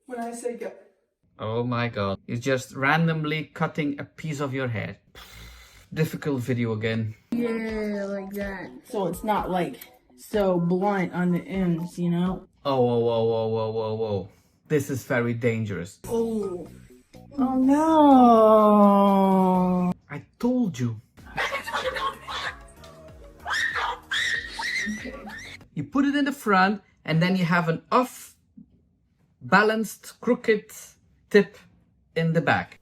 when I say go. Oh my god. He's just randomly cutting a piece of your hair. Difficult video again. Yeah, like that. So it's not like so blunt on the ends, you know? Oh, whoa, whoa, whoa, whoa, whoa, whoa. This is very dangerous. Oh. Oh no. I told you. Okay. You put it in the front and then you have an off balanced crooked tip in the back.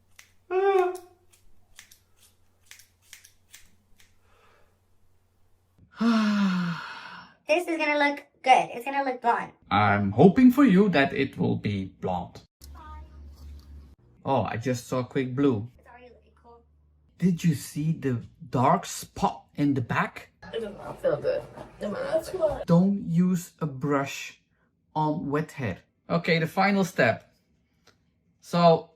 This is gonna look good. It's gonna look blonde. I'm hoping for you that it will be blonde. Oh, I just saw quick blue. It's already looking cool. Did you see the dark spot in the back? It does not feel good. That's what. Don't use a brush on wet hair. Okay, the final step. So,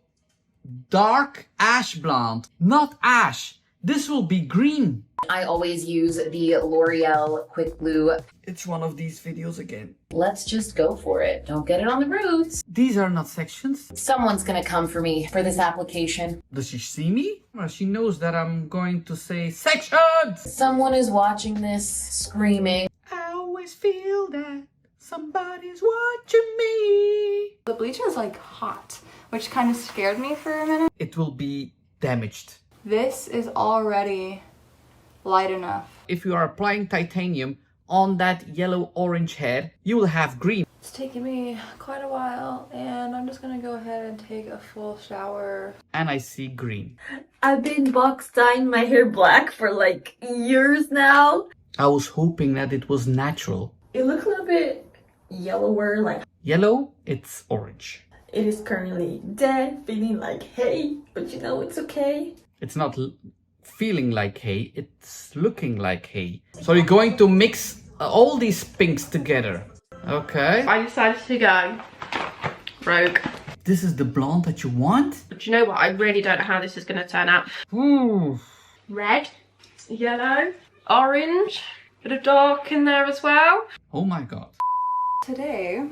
dark ash blonde, not ash. This will be green. I always use the L'Oreal Quick Glue. It's one of these videos again. Let's just go for it. Don't get it on the roots. These are not sections. Someone's gonna come for me for this application. Does she see me? Well, she knows that I'm going to say sections. Someone is watching this, screaming. I always feel that somebody's watching me. The bleach is like hot, which kind of scared me for a minute. It will be damaged. This is already light enough. If you are applying titanium on that yellow-orange hair, you will have green. It's taken me quite a while, and I'm just gonna go ahead and take a full shower. And I see green. I've been box dyeing my hair black for like years now. I was hoping that it was natural. It looks a little bit yellower, like Yellow, it's orange. it is currently dead, feeling like hay, but you know, it's okay. It's not feeling like hay, it's looking like hay. So you're going to mix all these pinks together. Okay. I decided to go rogue. This is the blonde that you want? But you know what? I really don't know how this is going to turn out. Ooh. Red, yellow, orange, bit of dark in there as well. Oh my god. Today,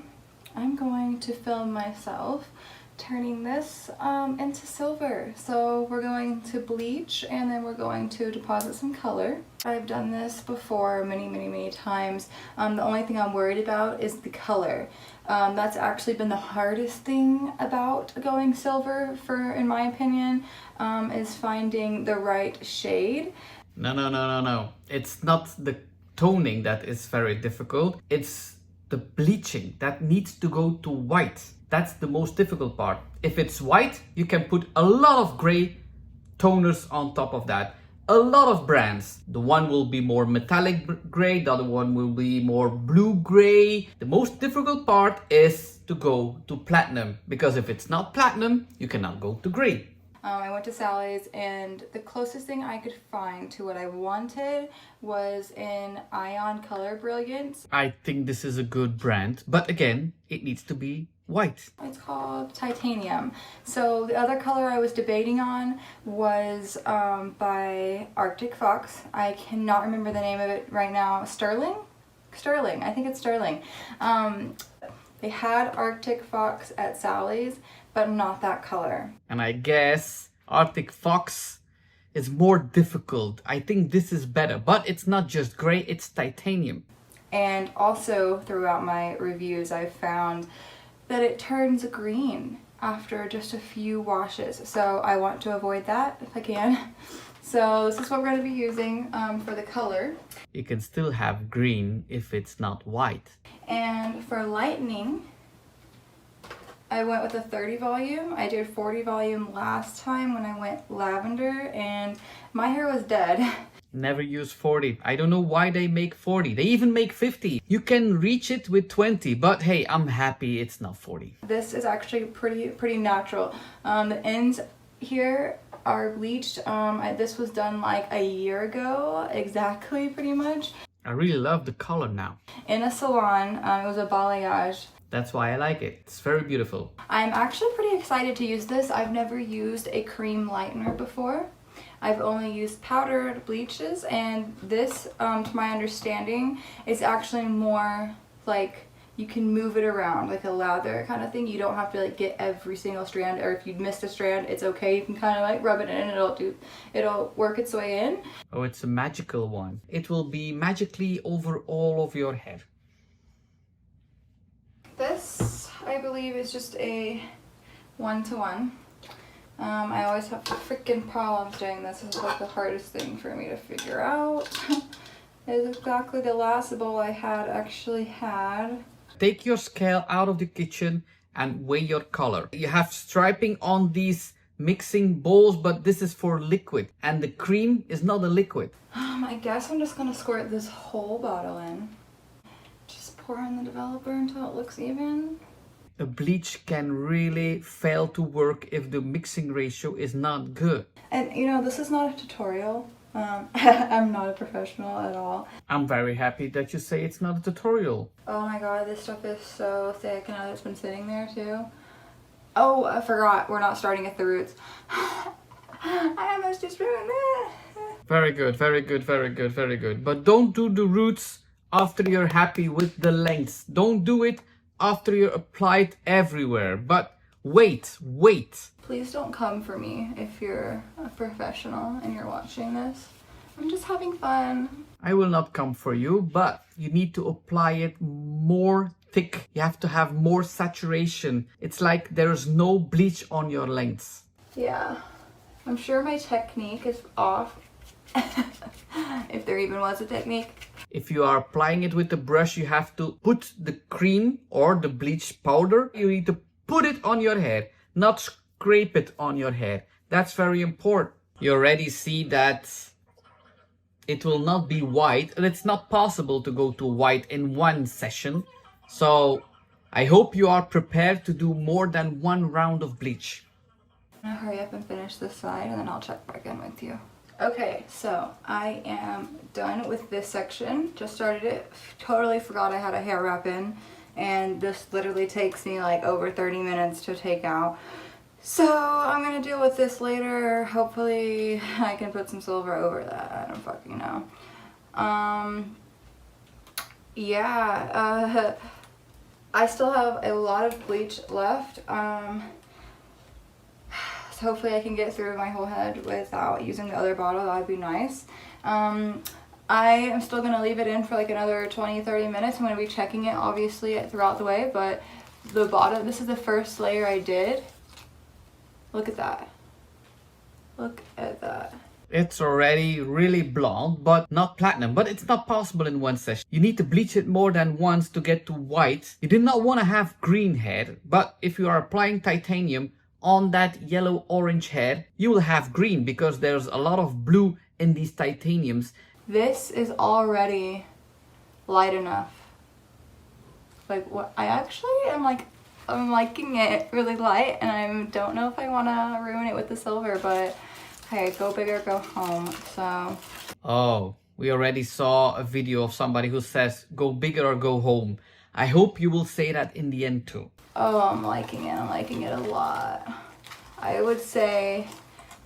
I'm going to film myself turning this into silver. So we're going to bleach and then we're going to deposit some color. I've done this before many times. The only thing I'm worried about is the color. That's actually been the hardest thing about going silver, in my opinion, is finding the right shade. No. It's not the toning that is very difficult. It's the bleaching that needs to go to white. That's the most difficult part. If it's white, you can put a lot of gray toners on top of that. A lot of brands. The one will be more metallic gray, the other one will be more blue gray. The most difficult part is to go to platinum, because if it's not platinum, you cannot go to gray. I went to Sally's and the closest thing I could find to what I wanted was in Ion Color Brilliance. I think this is a good brand, but again, it needs to be white. It's called Titanium. So the other color I was debating on was by Arctic Fox. I cannot remember the name of it right now. Sterling, I think it's Sterling. They had Arctic Fox at Sally's, but not that color. And I guess Arctic Fox is more difficult. I think this is better, but it's not just gray, it's titanium. And also throughout my reviews, I've found that it turns green after just a few washes. So I want to avoid that if I can. So this is what we're going to be using for the color. You can still have green if it's not white. And for lightening, I went with a 30 volume. I did 40 volume last time when I went lavender and my hair was dead. Never use 40. I don't know why they make 40. They even make 50. You can reach it with 20, but hey, I'm happy it's not 40. This is actually pretty natural. The ends here are bleached. This was done like a year ago, exactly, pretty much. I really love the color now. In a salon, it was a balayage. That's why I like it. It's very beautiful. I'm actually pretty excited to use this. I've never used a cream lightener before. I've only used powdered bleaches, and this, to my understanding, is actually more like you can move it around like a lather kind of thing. You don't have to like get every single strand, or if you missed a strand, it's okay. You can kind of like rub it in and it'll work its way in. Oh, it's a magical one. It will be magically over all of your hair. This, I believe, is just a 1-to-1. I always have freaking problems doing this. This is like the hardest thing for me to figure out. Is exactly the last bowl I actually had. Take your scale out of the kitchen and weigh your color. You have striping on these mixing bowls, but this is for liquid, and the cream is not a liquid. I guess I'm just gonna squirt this whole bottle in. Just pour in the developer until it looks even. A bleach can really fail to work if the mixing ratio is not good. And you know, this is not a tutorial. I'm not a professional at all. I'm very happy that you say it's not a tutorial. Oh my god, this stuff is so thick, and it's been sitting there too. Oh, I forgot, we're not starting at the roots. I almost just ruined that. Very good, very good, very good, very good. But don't do the roots after you're happy with the lengths. Don't do it after you're applied everywhere. But wait. Please don't come for me if you're a professional and you're watching this. I'm just having fun. I will not come for you, but you need to apply it more thick. You have to have more saturation. It's like there's no bleach on your lengths. Yeah, I'm sure my technique is off. If there even was a technique. If you are applying it with the brush, you have to put the cream or the bleach powder. You need to put it on your hair, not scrape it on your hair. That's very important. You already see that it will not be white, and it's not possible to go to white in one session. So I hope you are prepared to do more than one round of bleach. I'm gonna hurry up and finish this side, and then I'll check back in with you. Okay, so I am done with this section. Just started it. Totally forgot I had a hair wrap in, and this literally takes me like over 30 minutes to take out. So I'm gonna deal with this later. Hopefully I can put some silver over that. I don't fucking know. Yeah, I still have a lot of bleach left. So hopefully I can get through my whole head without using the other bottle. That would be nice. I am still going to leave it in for like another 20-30 minutes. I'm going to be checking it obviously throughout the way, but the bottom, this is the first layer I did. Look at that. Look at that. It's already really blonde, but not platinum. But it's not possible in one session. You need to bleach it more than once to get to white. You do not want to have green hair, but if you are applying titanium on that yellow-orange hair, you will have green because there's a lot of blue in these titaniums. This is already light enough. Like, what I actually am like, I'm liking it really light, and I don't know if I want to ruin it with the silver, but hey, go big or go home. So oh, we already saw a video of somebody who says go big or go home. I hope you will say that in the end too. oh, I'm liking it a lot. I would say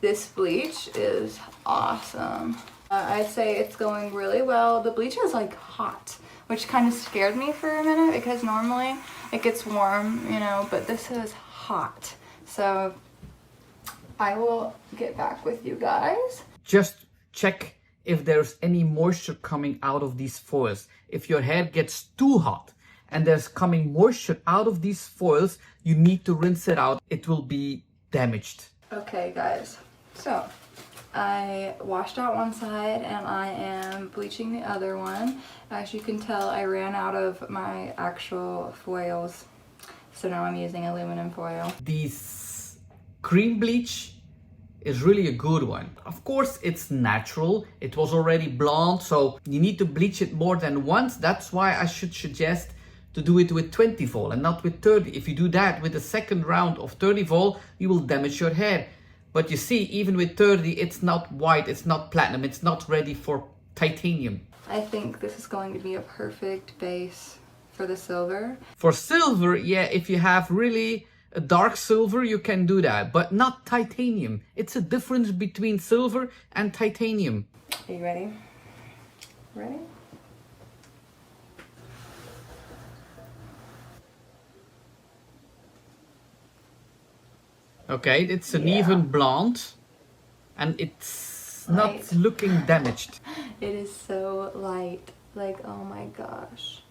this bleach is awesome. I'd say it's going really well. The bleach is like hot, which kind of scared me for a minute because normally it gets warm, you know, but this is hot. So I will get back with you guys. Just check if there's any moisture coming out of these foils. If your hair gets too hot and there's coming moisture out of these foils, you need to rinse it out. It will be damaged. Okay guys, so I washed out one side and I am bleaching the other one. As you can tell, I ran out of my actual foils, so now I'm using aluminum foil. This cream bleach is really a good one. Of course, it's natural. It was already blonde, so you need to bleach it more than once. That's why I should suggest to do it with 20 vol and not with 30. If you do that with the second round of 30 vol, you will damage your hair. But you see, even with 30, it's not white, it's not platinum, it's not ready for titanium. I think this is going to be a perfect base for the silver. For silver, yeah, if you have really a dark silver, you can do that, but not titanium. It's a difference between silver and titanium. Are you ready? Ready? Okay, it's an Yeah. even blonde and it's not Light. looking damaged. It is so light. Like, oh my gosh.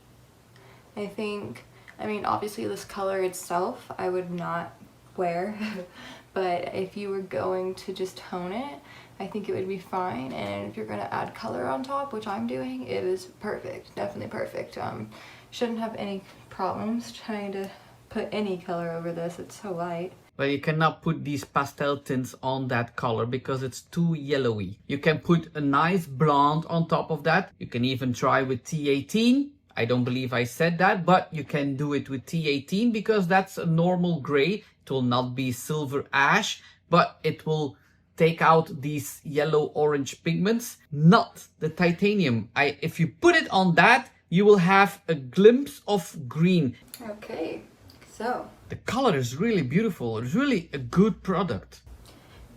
I mean, obviously this color itself I would not wear, but if you were going to just tone it, I think it would be fine. And if you're gonna add color on top, which I'm doing, it is perfect, definitely perfect. Shouldn't have any problems trying to put any color over this, it's so light. Well, you cannot put these pastel tints on that color because it's too yellowy. You can put a nice blonde on top of that. You can even try with T18. I don't believe I said that, but you can do it with T18 because that's a normal gray. It will not be silver ash, but it will take out these yellow-orange pigments, not the titanium. If you put it on that, you will have a glimpse of green. Okay, so The color is really beautiful. It's really a good product.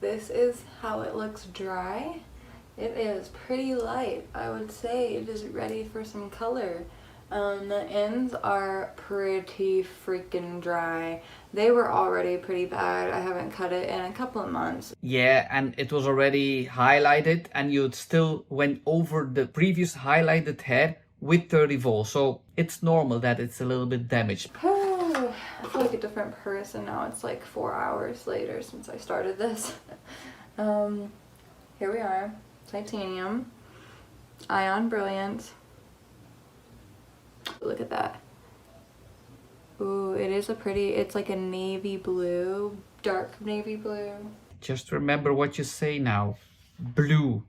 this is how it looks dry. It is pretty light. I would say it is ready for some color. The ends are pretty freaking dry. They were already pretty bad. I haven't cut it in a couple of months. Yeah, and it was already highlighted and you still went over the previous highlighted hair with 30 volts. So it's normal that it's a little bit damaged. I feel like a different person now. It's like 4 hours later since I started this. Here we are. Titanium. Ion Brilliant. Look at that. Ooh, it is a pretty, it's like a navy blue, dark navy blue. Just remember what you say now. Blue.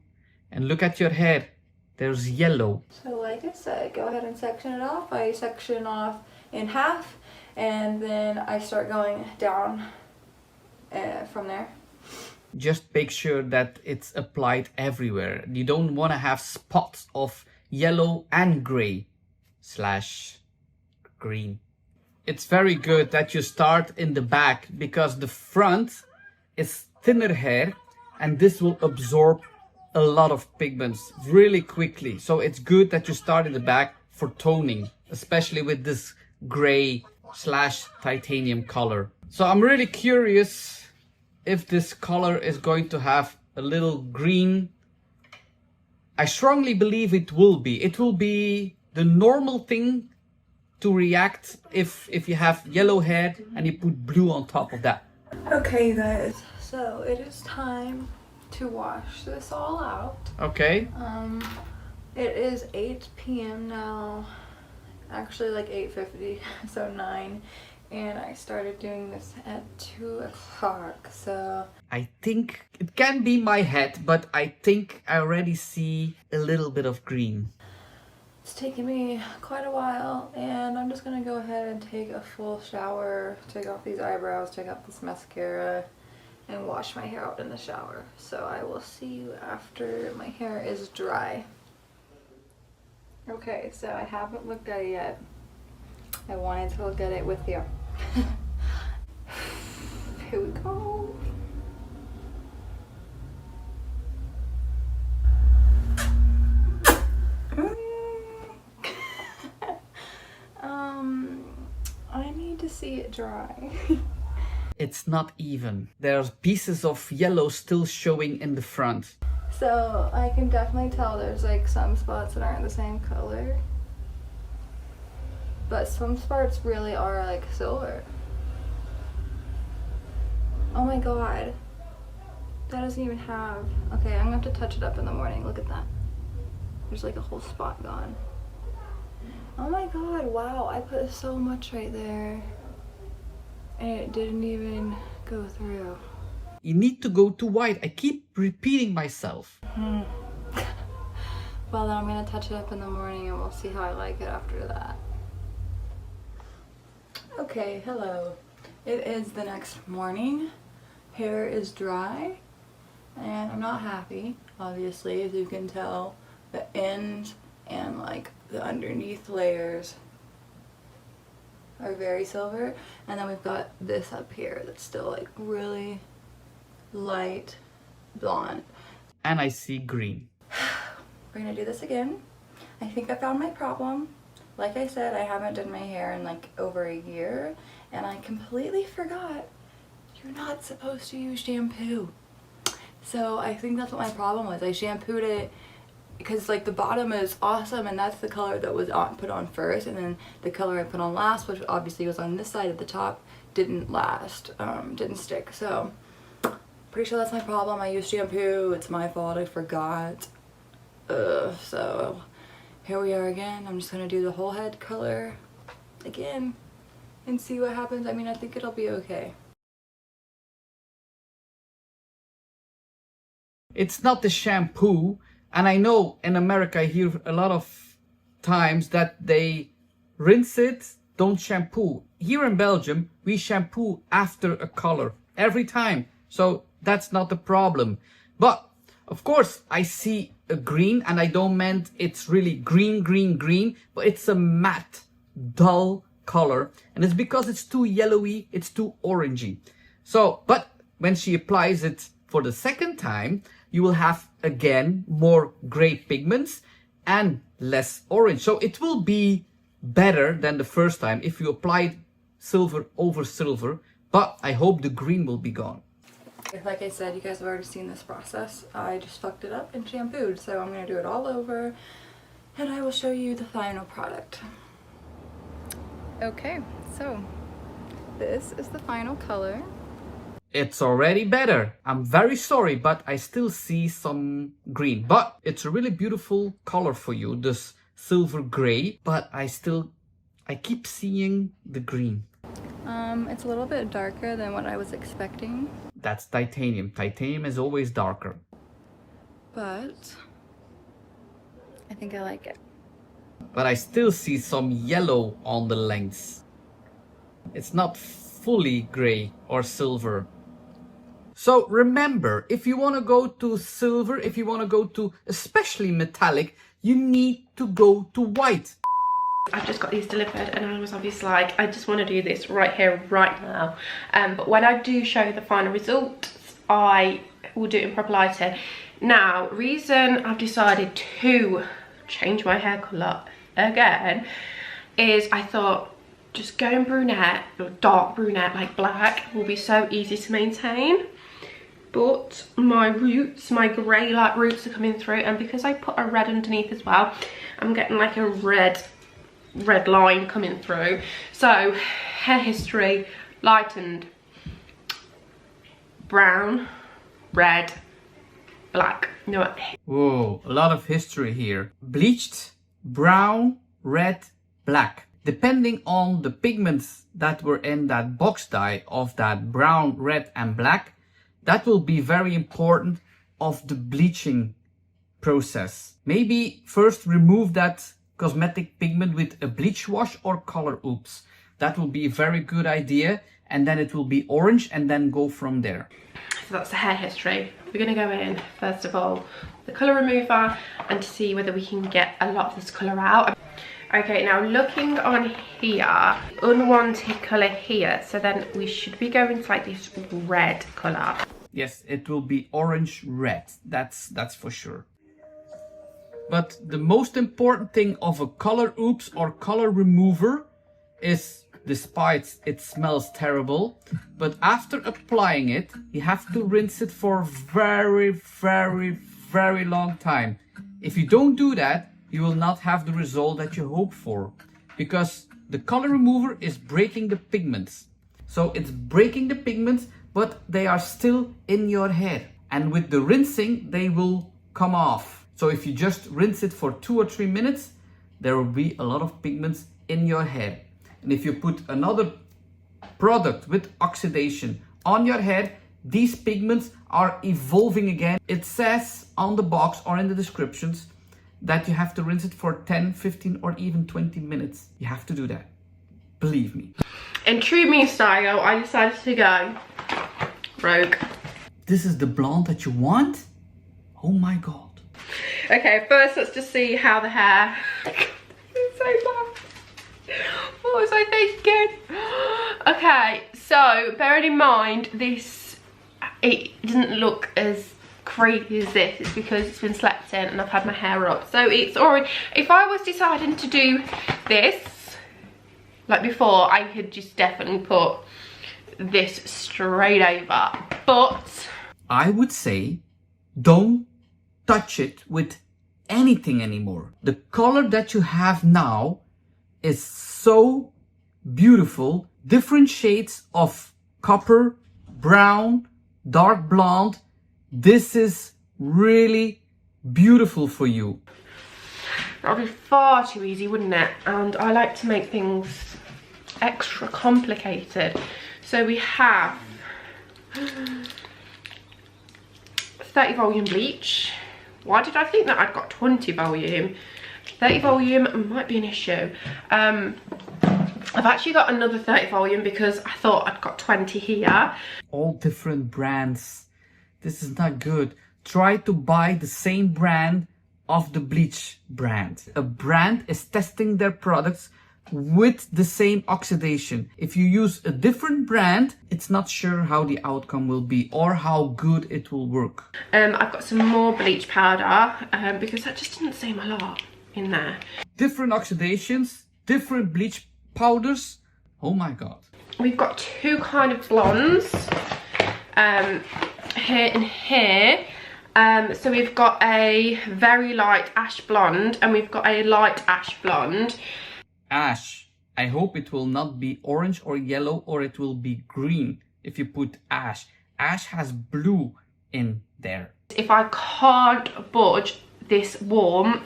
And look at your hair. There's yellow. So like I said, go ahead and section it off. I section off in half and then I start going down from there. Just make sure that it's applied everywhere. You don't want to have spots of yellow and gray / green. It's very good that you start in the back because the front is thinner hair and this will absorb a lot of pigments really quickly. So it's good that you start in the back for toning, especially with this gray / titanium color. So I'm really curious if this color is going to have a little green. I strongly believe it will be. It will be the normal thing to react if you have yellow hair and you put blue on top of that. Okay guys, so it is time to wash this all out. Okay. It is 8 p.m. now, actually like 8:50, so 9, and I started doing this at 2 o'clock, so I think it can be my head, but I think I already see a little bit of green. it's taken me quite a while, and I'm just gonna go ahead and take a full shower, take off these eyebrows, take off this mascara, and wash my hair out in the shower. So I will see you after my hair is dry. Okay, so I haven't looked at it yet. I wanted to look at it with you. Here we go. I need to see it dry. It's not even. There's pieces of yellow still showing in the front. So I can definitely tell there's like some spots that aren't the same color, but some spots really are like silver. Oh my god, that doesn't even have, okay, I'm gonna have to touch it up in the morning. Look at that, there's like a whole spot gone. Oh my god, wow, I put so much right there and it didn't even go through. You need to go to white. I keep repeating myself. Well, then I'm gonna touch it up in the morning and we'll see how I like it after that. Okay, hello. It is the next morning. Hair is dry and I'm not happy, obviously, as you can tell. The ends and like the underneath layers are very silver, and then we've got this up here that's still like really light blonde. And I see green. We're gonna do this again. I think I found my problem. Like I said, I haven't done my hair in like over a year, and I completely forgot you you're not supposed to use shampoo. So I think that's what my problem was. I shampooed it because like the bottom is awesome and that's the color that was put on first, and then the color I put on last, which obviously was on this side at the top, didn't last, didn't stick. So pretty sure that's my problem. I used shampoo. It's my fault. I forgot. So here we are again. I'm just gonna do the whole head color again and see what happens. I mean, I think it'll be okay. It's not the shampoo, and I know in America I hear a lot of times that they rinse it, don't shampoo. Here in Belgium, we shampoo after a color every time, so that's not the problem. But of course I see a green, and I don't mean it's really green, but it's a matte, dull color, and it's because it's too yellowy, it's too orangey. So, but when she applies it for the second time, you will have again more gray pigments and less orange. So it will be better than the first time if you applied silver over silver, but I hope the green will be gone. Like I said, you guys have already seen this process. I just fucked it up and shampooed, so I'm gonna do it all over and I will show you the final product. Okay, so this is the final color. It's already better. I'm very sorry, but I still see some green. But it's a really beautiful color for you, this silver gray. But I keep seeing the green. It's a little bit darker than what I was expecting. That's titanium. Titanium is always darker. But I think I like it. But I still see some yellow on the lengths. It's not fully gray or silver. So remember, if you want to go to silver, if you want to go to especially metallic, you need to go to white. I've just got these delivered and I was obviously like, I just want to do this right here, right now. But when I do show the final results, I will do it in proper lighting. Now, reason I've decided to change my hair colour again is I thought just going brunette, or dark brunette like black, will be so easy to maintain. But my roots, my grey like roots are coming through, and because I put a red underneath as well, I'm getting like a red line coming through. So hair history, lightened, brown, red, black. No. Whoa, a lot of history here. Bleached, brown, red, black. Depending on the pigments that were in that box dye of that brown, red and black, that will be very important of the bleaching process. Maybe first remove that cosmetic pigment with a bleach wash or color oops. That will be a very good idea, and then it will be orange, and then go from there. So that's the hair history. We're going to go in first of all the colour remover and to see whether we can get a lot of this colour out. Okay, now looking on here, unwanted colour here, so then we should be going to like this red colour. Yes, it will be orange red, that's for sure. But the most important thing of a color oops or color remover is, despite it smells terrible, but after applying it, you have to rinse it for a very long time. If you don't do that, you will not have the result that you hope for, because the color remover is breaking the pigments. So it's breaking the pigments, but they are still in your hair. And with the rinsing, they will come off. So if you just rinse it for 2 or 3 minutes, there will be a lot of pigments in your hair. And if you put another product with oxidation on your hair, these pigments are evolving again. It says on the box or in the descriptions that you have to rinse it for 10, 15 or even 20 minutes. You have to do that. Believe me. In true me style, I decided to go rogue. This is the blonde that you want? Oh my god. Okay, first let's just see how the hair... It's so bad. What was I thinking? Okay, so bearing in mind this, it doesn't look as creepy as this. It's because it's been slept in and I've had my hair up. So it's already, if I was deciding to do this, like before, I could just definitely put this straight over. But I would say don't touch it with anything anymore. The color that you have now is so beautiful. Different shades of copper, brown, dark blonde. This is really beautiful for you. that would be far too easy, wouldn't it? And I like to make things extra complicated. So we have 30 volume bleach. Why did I think that I'd got 20 volume? 30 volume might be an issue. I've actually got another 30 volume because I thought I'd got 20 here. All different brands. This is not good. Try to buy the same brand of the bleach brand. A brand is testing their products with the same oxidation. If you use a different brand, it's not sure how the outcome will be or how good it will work. I've got some more bleach powder because that just didn't seem a lot in there. Different oxidations, different bleach powders. Oh my god. We've got two kind of blondes here and here. So we've got a very light ash blonde and we've got a light ash blonde. Ash. I hope it will not be orange or yellow, or it will be green if you put ash. Ash has blue in there. If I can't budge this warmth,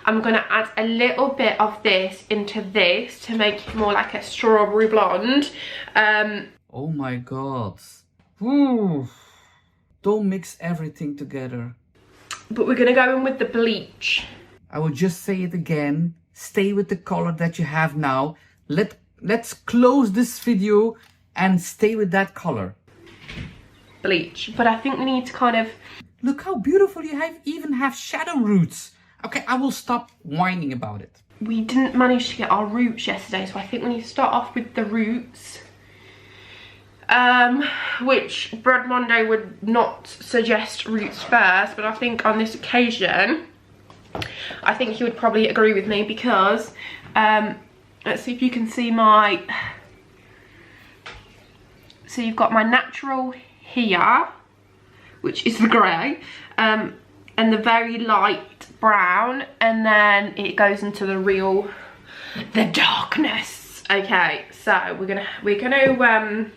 I'm going to add a little bit of this into this to make it more like a strawberry blonde. Oh my god. Ooh. Don't mix everything together. But we're going to go in with the bleach. I will just say it again. Stay with the color that you have now. Let's close this video and stay with that color. Bleach. But I think we need to kind of... Look how beautiful you have. Even have shadow roots. Okay, I will stop whining about it. We didn't manage to get our roots yesterday, so I think we need to start off with the roots. Which Brad Monday would not suggest roots first, but I think on this occasion, I think he would probably agree with me because, let's see if you can see my, so you've got my natural here, which is the grey, and the very light brown, and then it goes into the darkness. Okay, so we're gonna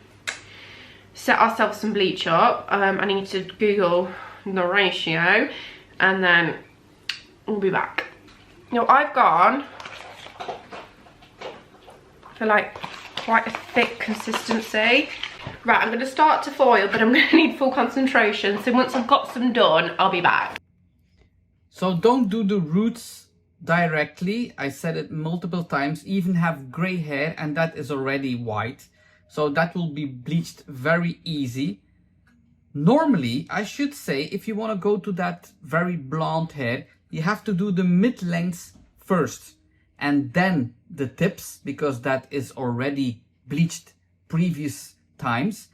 set ourselves some bleach up. I need to Google the ratio and then we'll be back. Now I've gone for like quite a thick consistency. Right, I'm going to start to foil, but I'm going to need full concentration. So once I've got some done, I'll be back. So don't do the roots directly. I said it multiple times. Even have gray hair and that is already white. So that will be bleached very easy. Normally, I should say, if you want to go to that very blonde hair, you have to do the mid-lengths first and then the tips, because that is already bleached previous times.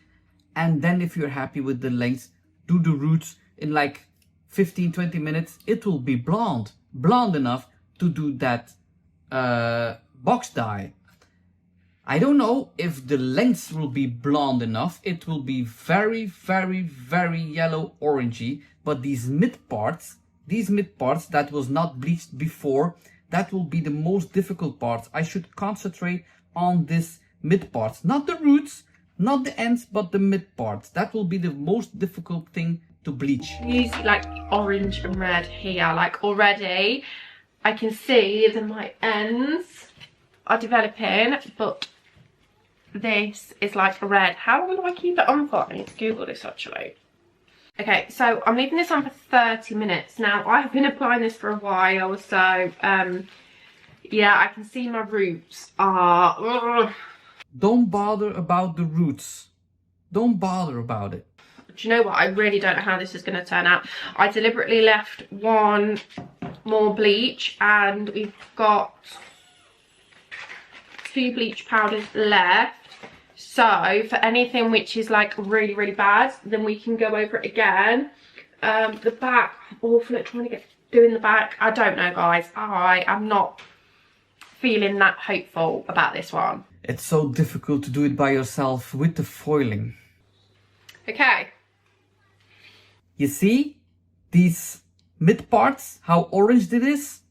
And then if you're happy with the lengths, do the roots in like 15-20 minutes. It will be blonde enough to do that box dye. I don't know if the lengths will be blonde enough. It will be very, very, very yellow orangey. But these mid parts that was not bleached before, that will be the most difficult parts. I should concentrate on this mid parts, not the roots, not the ends, but the mid parts. That will be the most difficult thing to bleach. Use like orange and red here, like already I can see that my ends are developing, but this is like red. How long do I keep it on for? I need to Google this actually. Okay, so I'm leaving this on for 30 minutes. Now, I've been applying this for a while, so yeah, I can see my roots are... Don't bother about the roots. Don't bother about it. Do you know what? I really don't know how this is going to turn out. I deliberately left one more bleach and we've got 2 bleach powders left. So for anything which is like really, really bad, then we can go over it again. The back, I'm awful at trying to doing the back. I don't know, guys. I am not feeling that hopeful about this one. It's so difficult to do it by yourself with the foiling. Okay. You see these mid parts, how orange it is?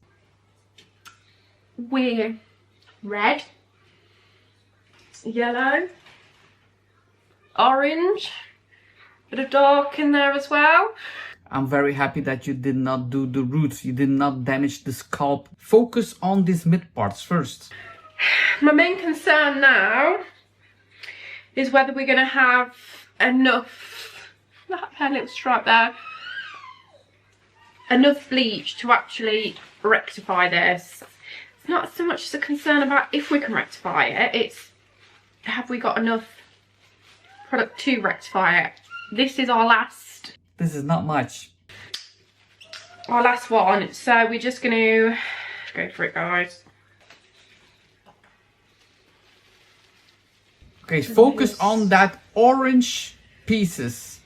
We're red, yellow, orange, bit of dark in there as well. I'm very happy that you did not do the roots. You did not damage the scalp. Focus on these mid parts first. My main concern now is whether we're going to have enough, that little stripe there, enough bleach to actually rectify this. It's not so much a concern about if we can rectify it, it's have we got enough product to rectify it. This is our last. This is not much. Our last one, so we're just going to go for it, guys. Okay, focus on that orange pieces.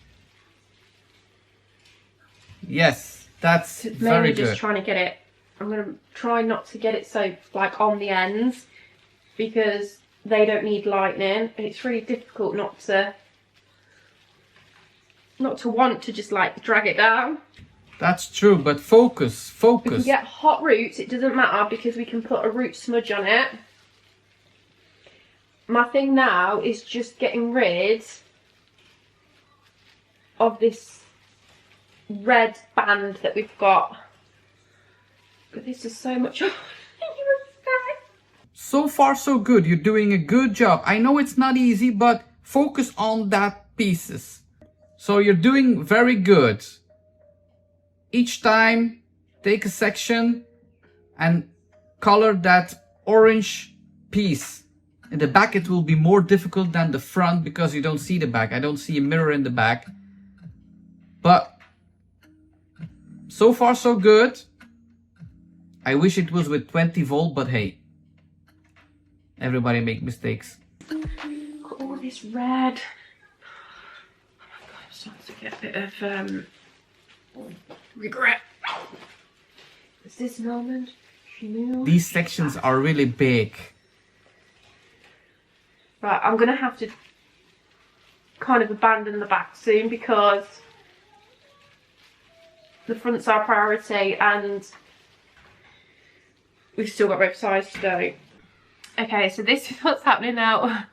Yes, that's very Mainly good. just trying to get it. I'm going to try not to get it so like on the ends because they don't need lightning. And it's really difficult not to want to just like drag it down. That's true, but focus, We focus. can get hot roots, it doesn't matter because we can put a root smudge on it. My thing now is just getting rid of this red band that we've got. But this is so much. So far so good. You're doing a good job. I know it's not easy, but focus on that pieces. So you're doing very good. Each time take a section and color that orange piece. In the back it will be more difficult than the front because you don't see the back. I don't see a mirror in the back. But so far so good. I wish it was with 20 volt, but hey, everybody make mistakes. Look at all this red. Oh my god, I'm starting to get a bit of regret. Is this moment? These sections are really big. Right, I'm gonna have to kind of abandon the back soon because the front's our priority and we've still got both sides to do. Okay, so this is what's happening now.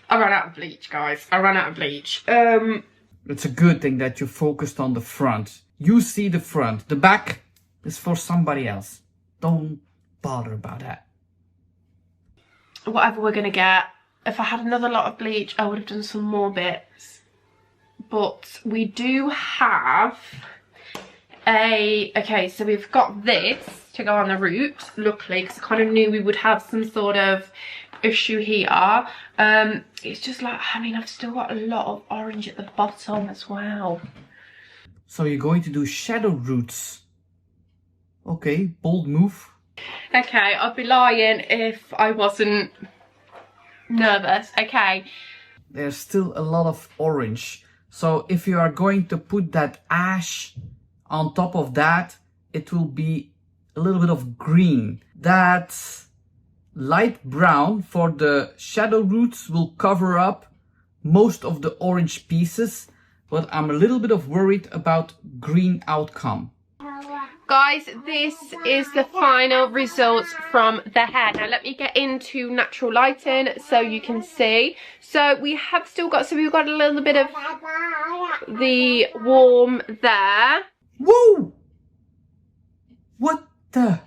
I ran out of bleach, guys. I ran out of bleach. It's a good thing that you focused on the front. You see the front. The back is for somebody else. Don't bother about that. Whatever we're gonna get. If I had another lot of bleach, I would have done some more bits. But we do have okay, so we've got this to go on the root, luckily, because I kind of knew we would have some sort of issue here. It's just like, I mean, I've still got a lot of orange at the bottom as well. So you're going to do shadow roots. Okay, bold move. Okay, I'd be lying if I wasn't nervous. Okay. There's still a lot of orange. So if you are going to put that ash on top of that, it will be a little bit of green. That light brown for the shadow roots will cover up most of the orange pieces, but I'm a little bit of worried about green outcome. Guys, this is the final results from the hair. Now let me get into natural lighting so you can see. So we have still got, so we've got a little bit of the warm there. Whoa! What the?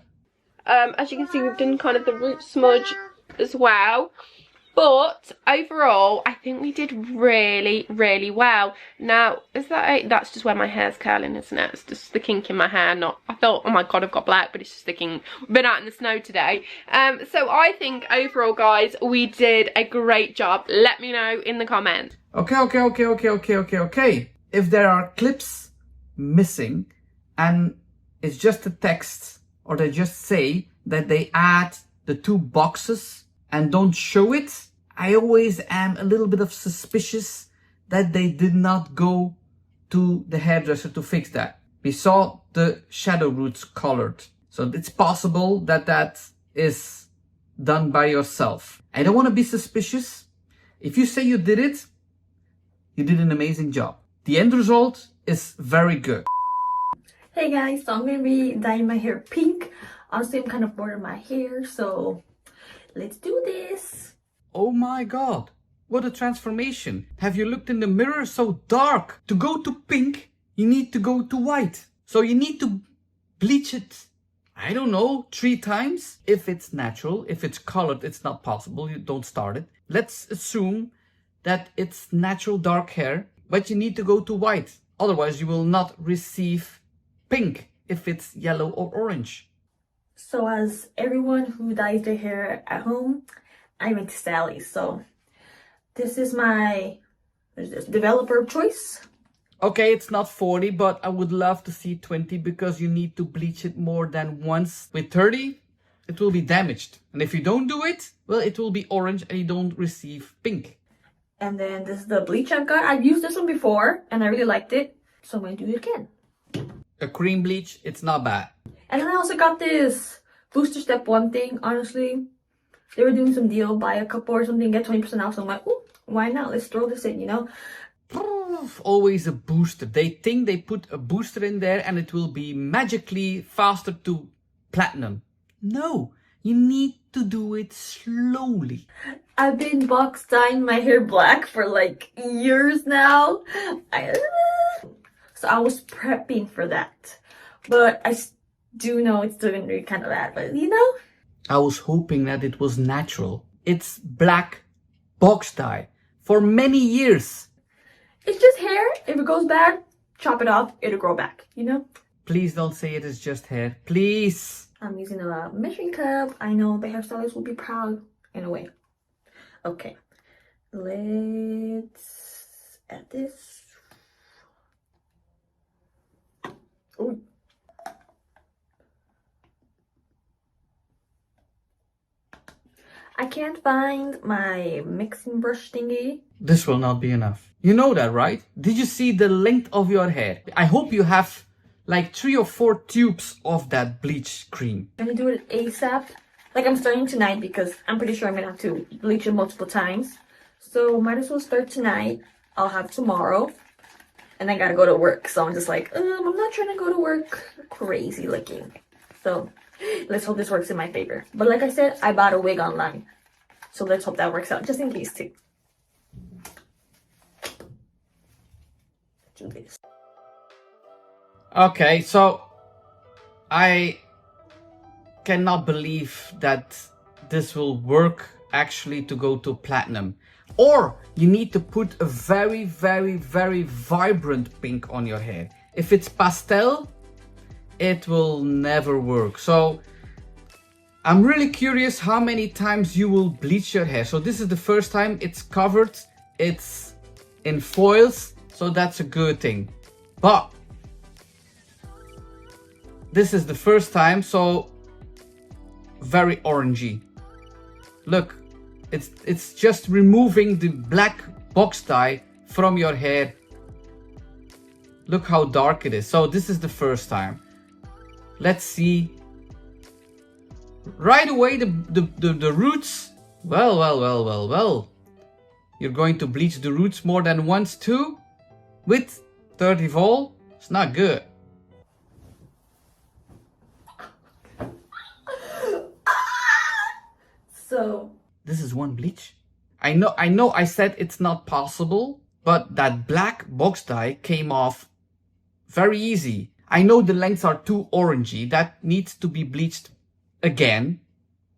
As you can see, we've done kind of the root smudge as well. But overall, I think we did really, really well. Now, is that that's just where my hair's curling, isn't it? It's just the kink in my hair, not, I thought, oh my god, I've got black, but it's just the kink. We've been out in the snow today. So I think overall, guys, we did a great job. Let me know in the comments. Okay. If there are clips missing and it's just a text, or they just say that they add the two boxes and don't show it, I always am a little bit of suspicious that they did not go to the hairdresser to fix that. We saw the shadow roots colored. So it's possible that that is done by yourself. I don't want to be suspicious. If you say you did it, you did an amazing job. The end result is very good. Hey guys, so I'm gonna be dyeing my hair pink. Honestly, I'm kind of bored of my hair, so let's do this. Oh my god, what a transformation. Have you looked in the mirror? So dark. To go to pink, you need to go to white. So you need to bleach it, I don't know, 3 times. If it's natural, if it's colored, it's not possible. You don't start it. Let's assume that it's natural dark hair, but you need to go to white. Otherwise, you will not receive pink if it's yellow or orange. So as everyone who dyes their hair at home, I'm into Sally. So this is my developer choice. Okay, it's not 40, but I would love to see 20 because you need to bleach it more than once. With 30, it will be damaged. And if you don't do it, well, it will be orange and you don't receive pink. And then this is the bleach I've got. I've used this one before and I really liked it. So I'm going to do it again. A cream bleach, it's not bad. And then I also got this booster step 1 thing. Honestly, they were doing some deal, buy a couple or something, get 20% off. So I'm like, ooh, why not? Let's throw this in, you know? Always a booster. They think they put a booster in there and it will be magically faster to platinum. No, you need to do it slowly. I've been box dyeing my hair black for like years now. So I was prepping for that. But I do know it's still gonna be kind of bad, but you know? I was hoping that it was natural. It's black box dye for many years. It's just hair. If it goes bad, chop it off. It'll grow back, you know? Please don't say it is just hair. Please. I'm using a measuring cup. I know the hairstylist will be proud in a way. Okay. Let's add this. Ooh. I can't find my mixing brush thingy. This will not be enough. You know that, right? Did you see the length of your hair? I hope you have like 3 or 4 tubes of that bleach cream. I'm gonna do it ASAP. Like I'm starting tonight because I'm pretty sure I'm gonna have to bleach it multiple times. So might as well start tonight. I'll have tomorrow. And I gotta go to work. So I'm just like, I'm not trying to go to work crazy looking. So let's hope this works in my favor. But like I said, I bought a wig online. So let's hope that works out just in case too. Do this. Okay, so I cannot believe that this will work actually to go to platinum. Or you need to put a very, very, very vibrant pink on your hair. If it's pastel, it will never work. So I'm really curious how many times you will bleach your hair. So this is the first time it's covered, it's in foils, so that's a good thing. But this is the first time, so very orangey. Look, it's just removing the black box dye from your hair. Look how dark it is. So this is the first time. Let's see. Right away the roots. Well. You're going to bleach the roots more than once too? With 30 vol? It's not good. So this is one bleach. I know I said it's not possible, but that black box dye came off very easy. I know the lengths are too orangey. That needs to be bleached again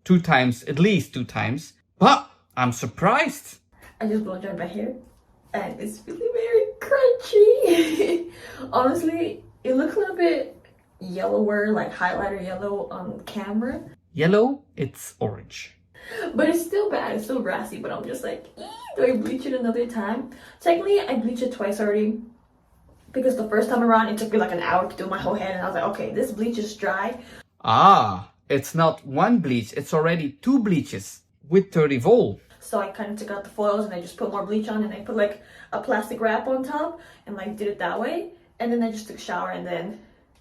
2 times, at least 2 times. But I'm surprised. I just blow dried my hair and it's really very crunchy. Honestly, it looks a little bit yellower, like highlighter yellow on camera. Yellow, it's orange. But it's still bad, it's still grassy, but I'm just like, do I bleach it another time? Technically, I bleached it twice already. Because the first time around, it took me like an hour to do my whole head. And I was like, okay, this bleach is dry. Ah, it's not 1 bleach, it's already 2 bleaches with 30 vol. So I kind of took out the foils and I just put more bleach on and I put like a plastic wrap on top and like did it that way. And then I just took a shower and then,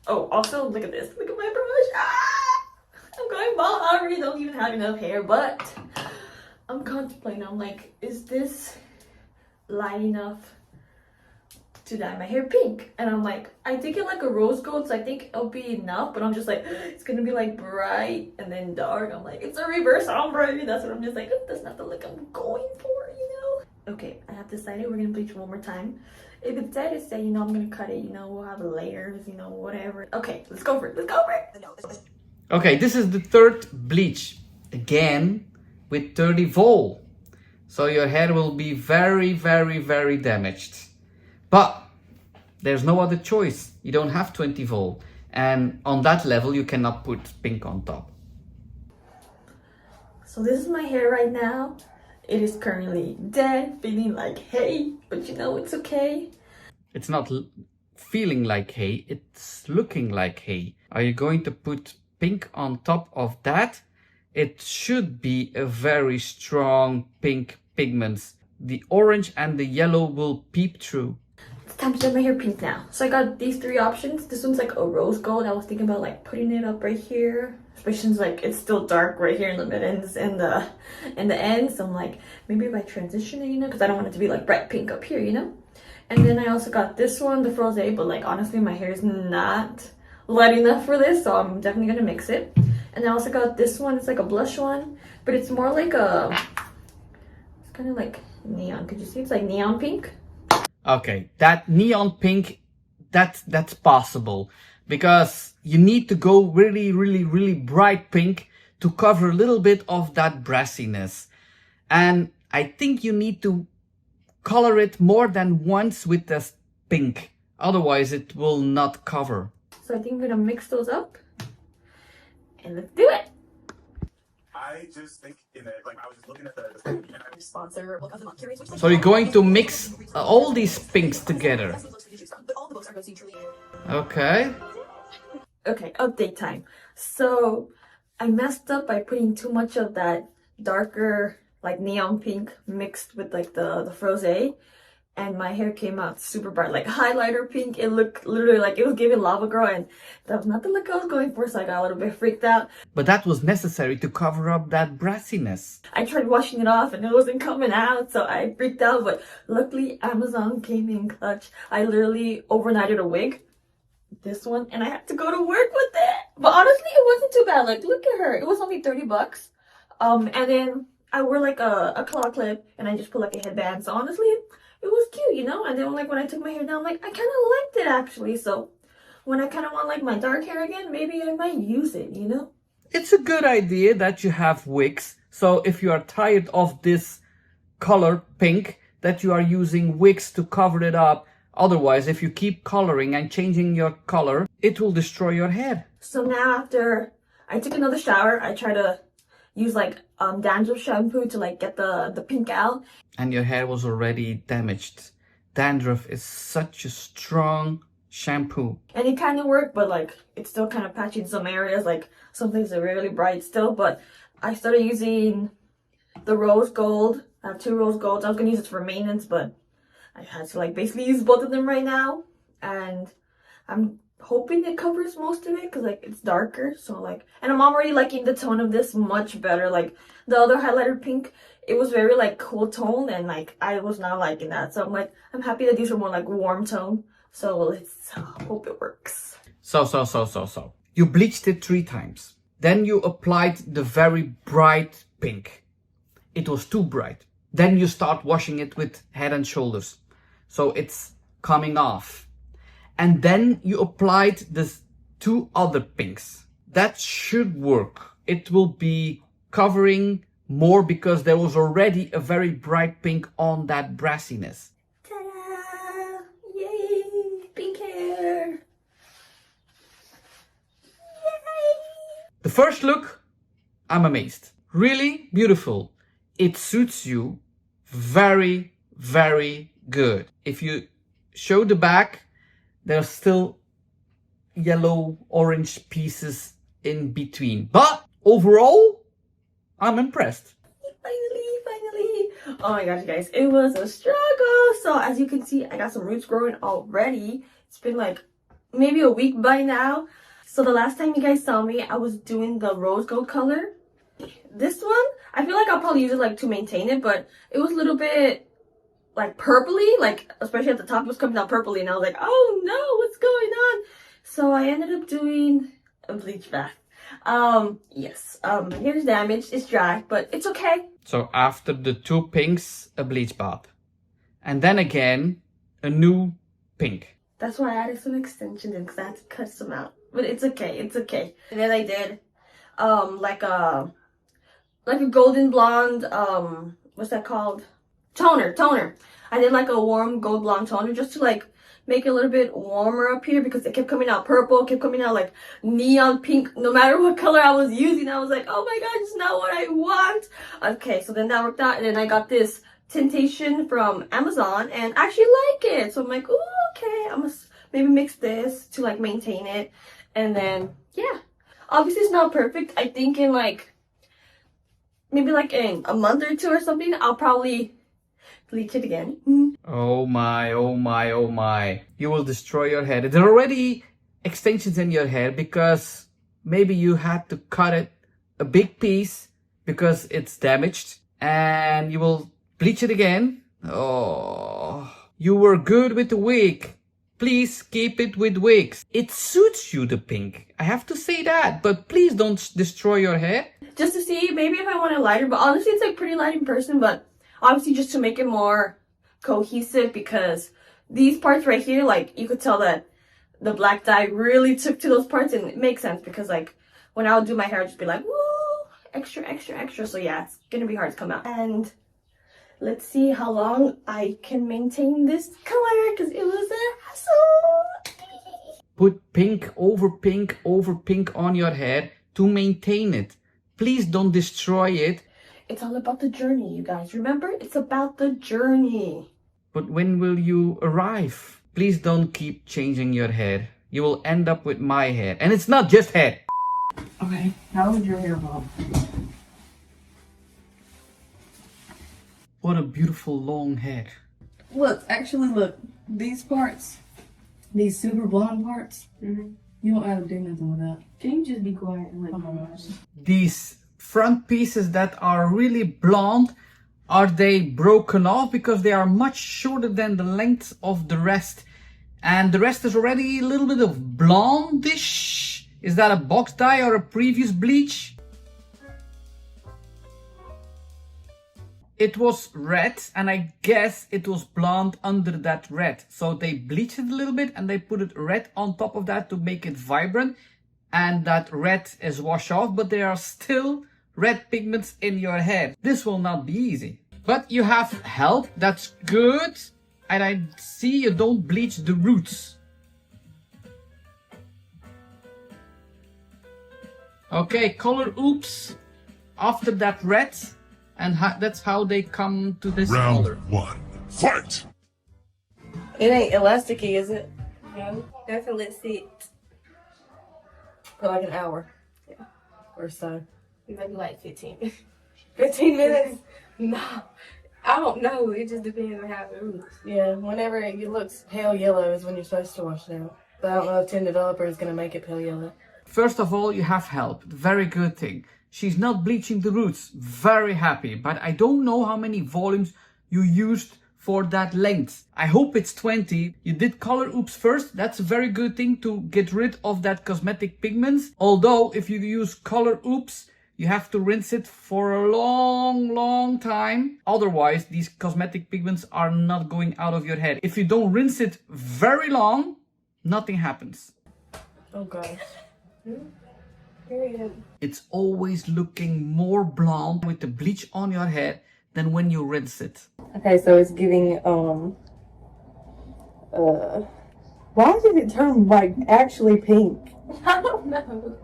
oh, also look at this, look at my brush. Ah! I'm going bald. I already don't even have enough hair, but I'm contemplating. I'm like, is this light enough to dye my hair pink? And I'm like, I think it like a rose gold, so I think it'll be enough. But I'm just like, it's gonna be like bright and then dark. I'm like, it's a reverse ombre. That's what I'm just like, that's not the look I'm going for, you know? Okay, I have decided we're gonna bleach one more time. If it's dead, it's dead, you know, I'm gonna cut it, you know, we'll have layers, you know, whatever. Okay, let's go for it, let's go for it. Okay, this is the third bleach. Again, with 30 vol. So your hair will be very, very, very damaged. But there's no other choice. You don't have 20 vol. And on that level, you cannot put pink on top. So this is my hair right now. It is currently dead, feeling like hay, but you know, it's okay. It's not feeling like hay, it's looking like hay. Are you going to put pink on top of that? It should be a very strong pink pigments. The orange and the yellow will peep through. It's time to dye my hair pink now. So I got these three options. This one's like a rose gold. I was thinking about like putting it up right here, especially since like it's still dark right here in the mid-ends and the ends. So I'm like, maybe if I transition it, you know, because I don't want it to be like bright pink up here, you know. And then I also got this one, the Froze, but like honestly my hair is not light enough for this, so I'm definitely gonna mix it. And I also got this one. It's like a blush one, but it's more like it's kind of like neon. Could you see? It's like neon pink. Okay, that neon pink, that's possible. Because you need to go really, really, really bright pink to cover a little bit of that brassiness. And I think you need to color it more than once with this pink. Otherwise, it will not cover. So I think I'm gonna mix those up. And let's do it. I just think like I was just looking at the Sponsor. So you're going to mix all these pinks together. Okay. Okay, update time. So I messed up by putting too much of that darker like neon pink mixed with like the Froze, and my hair came out super bright, like highlighter pink. It looked literally like it was giving lava girl, and that was not the look I was going for, so I got a little bit freaked out. But that was necessary to cover up that brassiness. I tried washing it off and it wasn't coming out, so I freaked out, but luckily Amazon came in clutch. I literally overnighted a wig, this one, and I had to go to work with it. But honestly, it wasn't too bad. Like, look at her. It was only 30 bucks. And then I wear like a claw clip, and I just put like a headband. So honestly, it was cute, you know? And then like when I took my hair down, like I kind of liked it actually. So when I kind of want like my dark hair again, maybe I might use it, you know? It's a good idea that you have wigs. So if you are tired of this color pink, that you are using wigs to cover it up. Otherwise, if you keep coloring and changing your color, it will destroy your hair. So now after I took another shower, I try to use like dandruff shampoo to like get the pink out. And your hair was already damaged. Dandruff is such a strong shampoo. And it kind of worked, but like it's still kind of patchy in some areas. Like some things are really bright still, but I started using the rose gold. I have 2 rose golds. I was gonna use it for maintenance, but I had to like basically use both of them right now. And I'm hoping it covers most of it because like it's darker. So like, and I'm already liking the tone of this much better. Like the other highlighter pink, it was very like cool tone, and like I was not liking that. So I'm like, I'm happy that these are more like warm tone. So let's hope it works. So. You bleached it 3 times. Then you applied the very bright pink. It was too bright. Then you start washing it with Head and Shoulders. So it's coming off. And then you applied the 2 other pinks. That should work. It will be covering more because there was already a very bright pink on that brassiness. Ta-da! Yay! Pink hair! Yay! The first look, I'm amazed. Really beautiful. It suits you very, very good. If you show the back, there's still yellow, orange pieces in between. But overall, I'm impressed. Finally. Oh my gosh, guys. It was a struggle. So as you can see, I got some roots growing already. It's been like maybe a week by now. So the last time you guys saw me, I was doing the rose gold color. This one, I feel like I'll probably use it like to maintain it, but it was a little bit like purpley, like especially at the top it was coming out purpley, and I was like, oh no, what's going on? So I ended up doing a bleach bath. Yes, here's damaged, it's dry, but it's okay. So after the 2 pinks, a bleach bath. And then again, a new pink. That's why I added some extensions in, because I had to cut some out. But it's okay, it's okay. And then I did like a golden blonde, what's that called? Toner. I did like a warm gold blonde toner just to like make it a little bit warmer up here, because it kept coming out purple, kept coming out like neon pink. No matter what color I was using, I was like, oh my god, it's not what I want. Okay, so then that worked out, and then I got this tintation from Amazon, and I actually like it. So I'm like, ooh, okay, I'm gonna maybe mix this to like maintain it. And then, yeah, obviously it's not perfect. I think in like, maybe like in a month or 2 or something, I'll probably bleach it again. Oh my, oh my, oh my. You will destroy your hair. There are already extensions in your hair because maybe you had to cut it a big piece because it's damaged, and you will bleach it again. Oh, you were good with the wig. Please keep it with wigs. It suits you, the pink. I have to say that, but please don't destroy your hair. Just to see maybe if I want it lighter, but honestly it's like pretty light in person, but obviously just to make it more cohesive, because these parts right here, like you could tell that the black dye really took to those parts, and it makes sense because like when I would do my hair, I'd just be like, woo, extra. So yeah, it's gonna be hard to come out. And let's see how long I can maintain this color, because it was a hassle. Put pink over pink over pink on your hair to maintain it. Please don't destroy it. It's all about the journey, you guys. Remember? It's about the journey. But when will you arrive? Please don't keep changing your hair. You will end up with my hair. And it's not just hair. Okay, how was your hair, Bob? What a beautiful long hair. Look, actually, look. These parts, these super blonde parts, you don't have to do nothing with that. Can you just be quiet and let me watch? These front pieces that are really blonde, are they broken off because they are much shorter than the length of the rest, and the rest is already a little bit of blondish? Is that a box dye or a previous bleach? It was red, and I guess it was blonde under that red, so they bleached it a little bit and they put it red on top of that to make it vibrant, and that red is washed off, but there are still red pigments in your hair. This will not be easy. But you have help, that's good. And I see you don't bleach the roots. Okay, color oops after that red. And that's how they come to this color. Round 1, fight! It ain't elasticy, is it? No. Definitely sit. For like an hour. Yeah. Or so. Maybe like 15. 15 minutes? No. I don't know. It just depends on how it moves. Yeah, whenever it looks pale yellow is when you're supposed to wash it out. But I don't know if Tin Developer is going to make it pale yellow. First of all, you have help. Very good thing. She's not bleaching the roots. Very happy. But I don't know how many volumes you used for that length. I hope it's 20. You did color oops first. That's a very good thing to get rid of that cosmetic pigments. Although if you use color oops, you have to rinse it for a long time. Otherwise, these cosmetic pigments are not going out of your head. If you don't rinse it very long, nothing happens. Oh gosh. It's always looking more blonde with the bleach on your head than when you rinse it. Okay, so it's giving, why did it turn, like, actually pink? I don't know.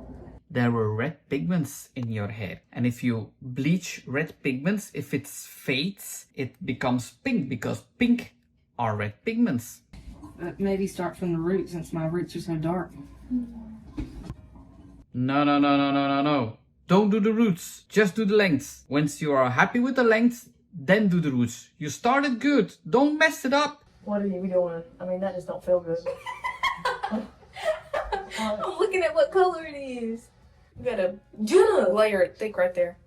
There were red pigments in your hair. And if you bleach red pigments, if it fades, it becomes pink, because pink are red pigments. Maybe start from the roots, since my roots are so dark. No. Don't do the roots. Just do the lengths. Once you are happy with the lengths, then do the roots. You started good. Don't mess it up. What are you doing? I mean, that just don't feel good. I'm looking at what color it is. You gotta layer it thick right there.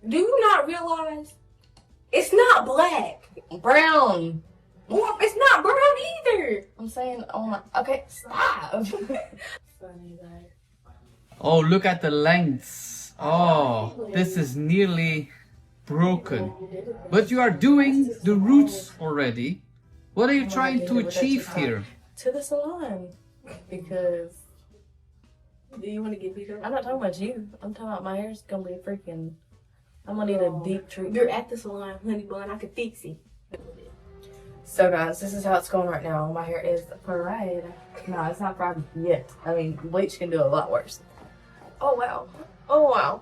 Do you not realize it's not black? Brown. Well, it's not brown either. I'm saying, oh my, okay, stop. Funny, guys. Oh, look at the lengths. Oh, this is nearly broken. But you are doing the roots already. What are you trying to achieve here? To the salon. Because, do you want to get beat up? I'm not talking about you. I'm talking about my hair's going to be freaking, I'm going to need a deep treatment. You're at the salon, honey bun. I could fix it. So guys, this is how it's going right now. My hair is fried. No, it's not fried yet. I mean, bleach can do a lot worse. Oh wow. Oh wow.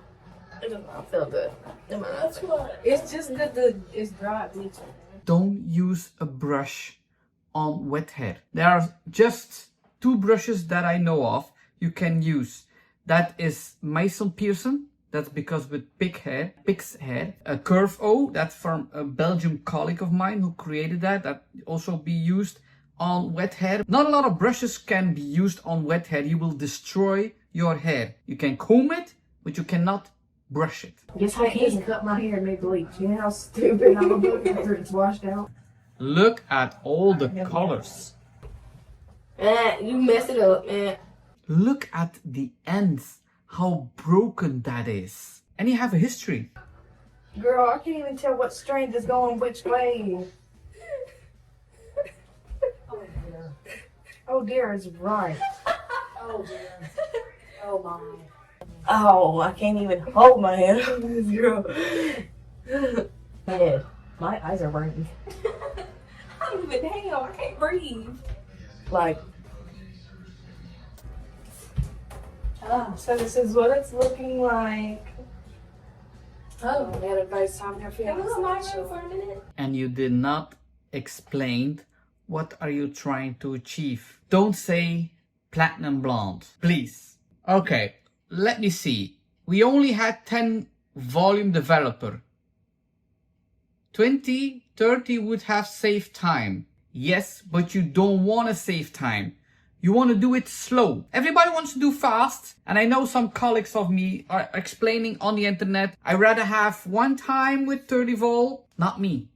It does not feel good. That's what. It's just that it's dry bleaching. Don't use a brush on wet hair. There are just 2 brushes that I know of you can use. That is Mason Pearson. That's because with pig's hair. A Curve O, that's from a Belgian colleague of mine who created that. That also be used on wet hair. Not a lot of brushes can be used on wet hair. You will destroy your hair. You can comb it, but you cannot brush it. Yes, I can cut my hair and make bleach. You know how stupid I'm gonna look after it's washed out? Look at all the colors. You messed it up, man. Look at the ends. How broken that is. And you have a history. Girl, I can't even tell what strength is going which way. Oh dear, it's right. Oh dear. Oh my. Oh, I can't even hold my head on this girl. Head. My eyes are burning. I don't even damn. I can't breathe. Like. So this is what it's looking like. Oh, we had a nice time there. It was nice for a minute. And you did not explain what are you trying to achieve. Don't say platinum blonde, please. Okay, let me see. We only had 10 volume developer. 20, 30 would have saved time. Yes, but you don't want to save time. You want to do it slow. Everybody wants to do fast. And I know some colleagues of me are explaining on the internet, I rather have 1 time with 30 vol. Not me.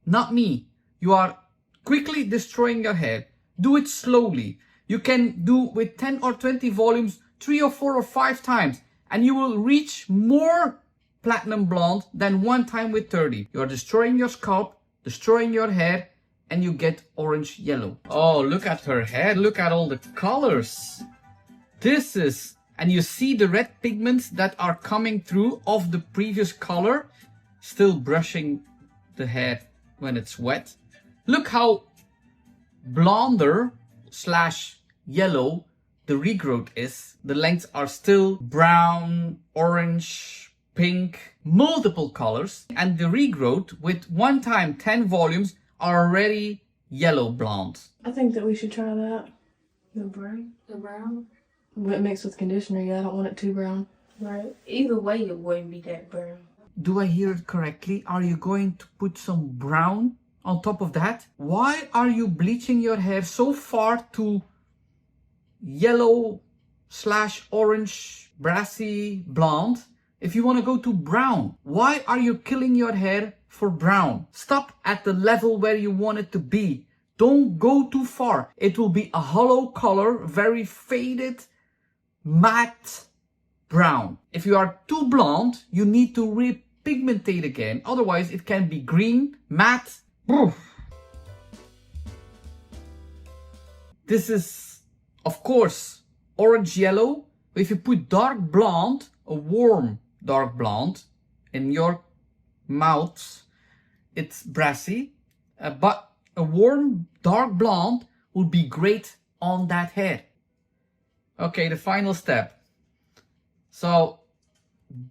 Not me. You are quickly destroying your hair. Do it slowly. You can do with 10 or 20 volumes 3 or 4 or 5 times. And you will reach more platinum blonde than 1 time with 30. You are destroying your scalp, destroying your hair, and you get orange yellow. Oh, look at her hair. Look at all the colors. This is, and you see the red pigments that are coming through of the previous color. Still brushing the hair when it's wet. Look how blonder / yellow the regrowth is. The lengths are still brown, orange, pink, multiple colors. And the regrowth with 1 time 10 volumes are already yellow blonde. I think that we should try that. The brown? The brown? But mixed with conditioner, yeah, I don't want it too brown. Right. Either way, it wouldn't be that brown. Do I hear it correctly? Are you going to put some brown on top of that? Why are you bleaching your hair so far to yellow / orange, brassy blonde if you want to go to brown? Why are you killing your hair for brown? Stop at the level where you want it to be. Don't go too far. It will be a hollow color, very faded, matte brown. If you are too blonde, you need to repigmentate again. Otherwise, it can be green, matte. This is, of course, orange yellow. If you put dark blonde, a warm dark blonde, in your mouth, it's brassy, but a warm dark blonde would be great on that hair. Okay, the final step. So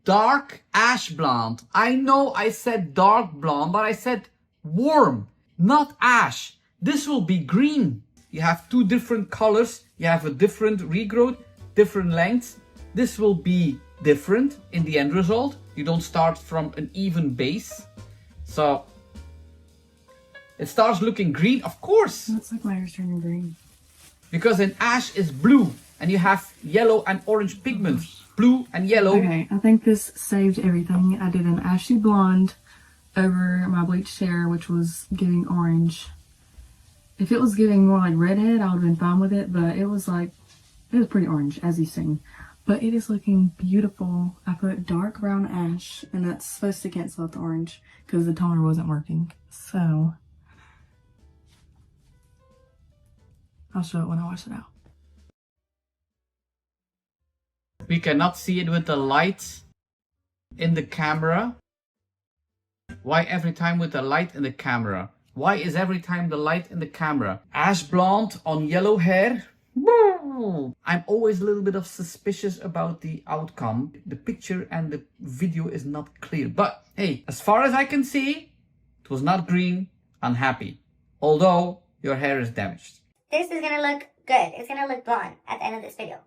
dark ash blonde. I know I said dark blonde, but I said warm, not ash. This will be green. You have 2 different colors. You have a different regrowth, different lengths. This will be different in the end result. You don't start from an even base. So it starts looking green, of course. Looks like my hair's turning green. Because an ash is blue. and you have yellow and orange pigments, blue and yellow. Okay, I think this saved everything. I did an ashy blonde over my bleached hair, which was giving orange. If it was giving more like redhead, I would have been fine with it, but it was pretty orange, as you've seen. But it is looking beautiful. I put dark brown ash, and that's supposed to cancel out the orange because the toner wasn't working. So I'll show it when I wash it out. We cannot see it with the light in the camera. Why every time with the light in the camera? Why is every time the light in the camera? Ash blonde on yellow hair? Woo! I'm always a little bit of suspicious about the outcome. The picture and the video is not clear. But hey, as far as I can see, it was not green. Unhappy. Although your hair is damaged. This is gonna look good. It's gonna look blonde at the end of this video.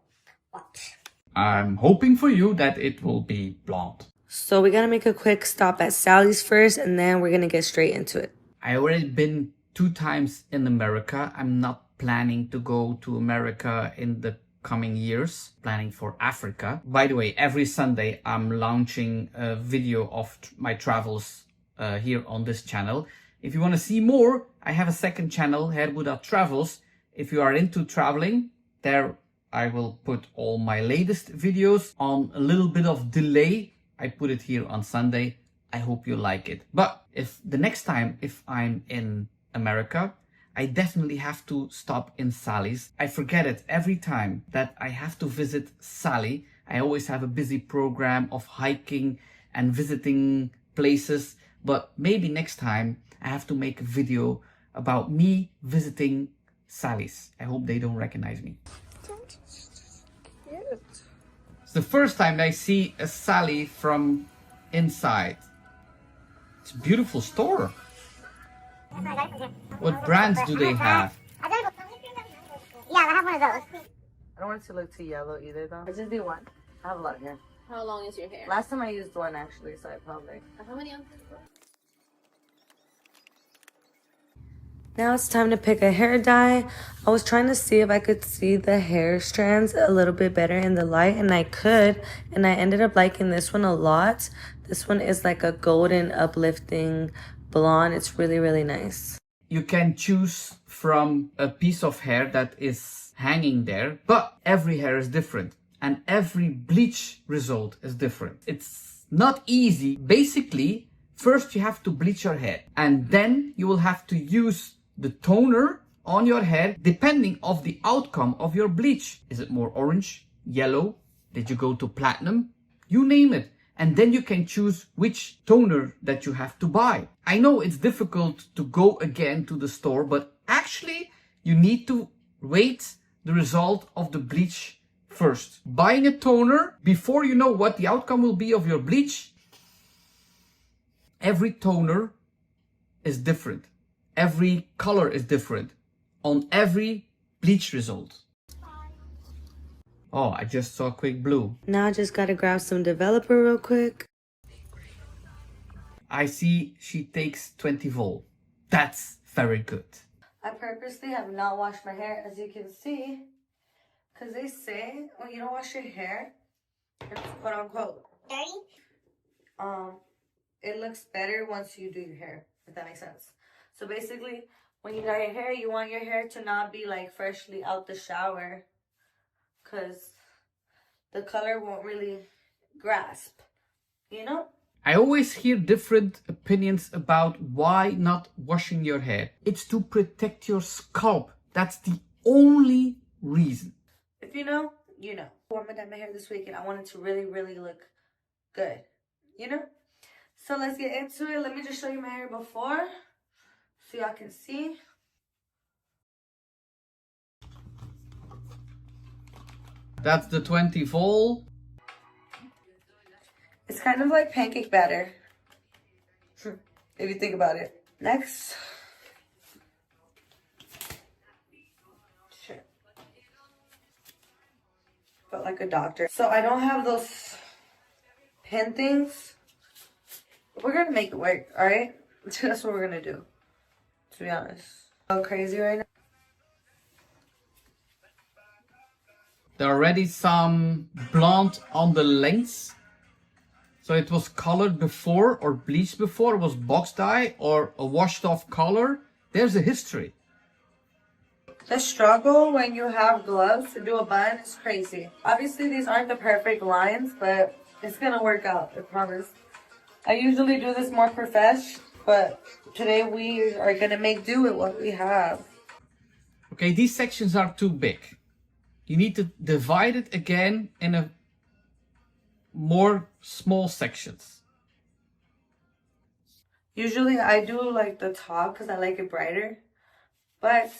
Watch. I'm hoping for you that it will be blonde. So we gotta make a quick stop at Sally's first, and then we're gonna get straight into it. I already been 2 times in America. I'm not planning to go to America in the coming years. Planning for Africa. By the way, every Sunday I'm launching a video of my travels here on this channel. If you want to see more, I have a second channel, Hair Buddha Travels. If you are into traveling, there I will put all my latest videos on a little bit of delay. I put it here on Sunday. I hope you like it. But if the next time, if I'm in America, I definitely have to stop in Sally's. I forget it every time that I have to visit Sally. I always have a busy program of hiking and visiting places. But maybe next time I have to make a video about me visiting Sally's. I hope they don't recognize me. It's the first time I see a Sally from inside. It's a beautiful store. What brands do they have? Yeah, I have one of those. I don't want it to look too yellow either, though. I just do one. I have a lot of hair. How long is your hair? Last time I used one, actually, so I probably... How many on? Now it's time to pick a hair dye. I was trying to see if I could see the hair strands a little bit better in the light, and I could, and I ended up liking this one a lot. This one is like a golden uplifting blonde. It's really, really nice. You can choose from a piece of hair that is hanging there, but every hair is different and every bleach result is different. It's not easy. Basically, first you have to bleach your hair, and then you will have to use the toner on your hair depending of the outcome of your bleach. Is it more orange, yellow? Did you go to platinum? You name it. And then you can choose which toner that you have to buy. I know it's difficult to go again to the store, but actually you need to wait the result of the bleach first. Buying a toner before you know what the outcome will be of your bleach. Every toner is different. Every color is different on every bleach result. Oh, I just saw quick blue. Now I just gotta grab some developer real quick. I see she takes 20 volt. That's very good. I purposely have not washed my hair, as you can see, because they say when you don't wash your hair, it's quote unquote dirty. It looks better once you do your hair, if that makes sense. So basically, when you dye your hair, you want your hair to not be like freshly out the shower, because the color won't really grasp, you know? I always hear different opinions about why not washing your hair. It's to protect your scalp. That's the only reason. If you know, you know. I'm gonna dye my hair this week and I want it to really, really look good, you know? So let's get into it. Let me just show you my hair before so y'all can see. That's the 20 volt. It's kind of like pancake batter, if you think about it. Next. Sure. Felt like a doctor. So I don't have those pen things. We're gonna make it work, alright? That's what we're gonna do, to be honest. I'm crazy right now. There are already some blonde on the lengths. So it was colored before or bleached before, it was box dye or a washed off color. There's a history. The struggle when you have gloves to do a bun is crazy. Obviously, these aren't the perfect lines, but it's gonna work out, I promise. I usually do this more profesh, but today we are gonna make do with what we have. Okay, these sections are too big. You need to divide it again in a more small sections. Usually I do like the top because I like it brighter, but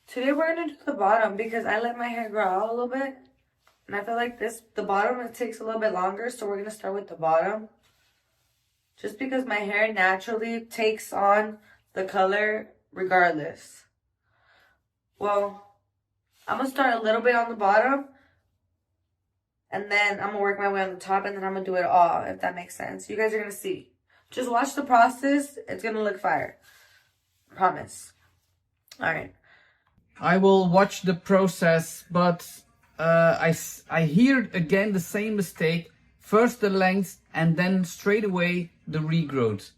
today we're gonna do the bottom because I let my hair grow out a little bit, and I feel like the bottom, it takes a little bit longer, so we're gonna start with the bottom. Just because my hair naturally takes on the color regardless. Well, I'm gonna start a little bit on the bottom, and then I'm gonna work my way on the top, and then I'm gonna do it all, if that makes sense. You guys are gonna see. Just watch the process. It's gonna look fire. Promise. All right. I will watch the process, but I hear again the same mistake. First the length and then straight away the regrowth.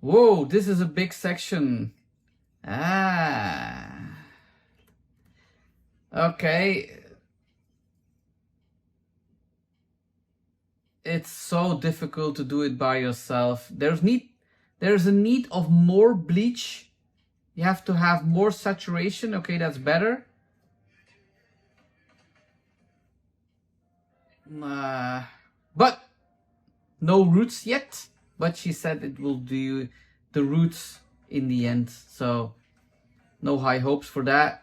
Whoa, this is a big section. Okay. It's so difficult to do it by yourself. There's a need of more bleach. You have to have more saturation. Okay, that's better. But no roots yet. But she said it will do the roots in the end. So no high hopes for that.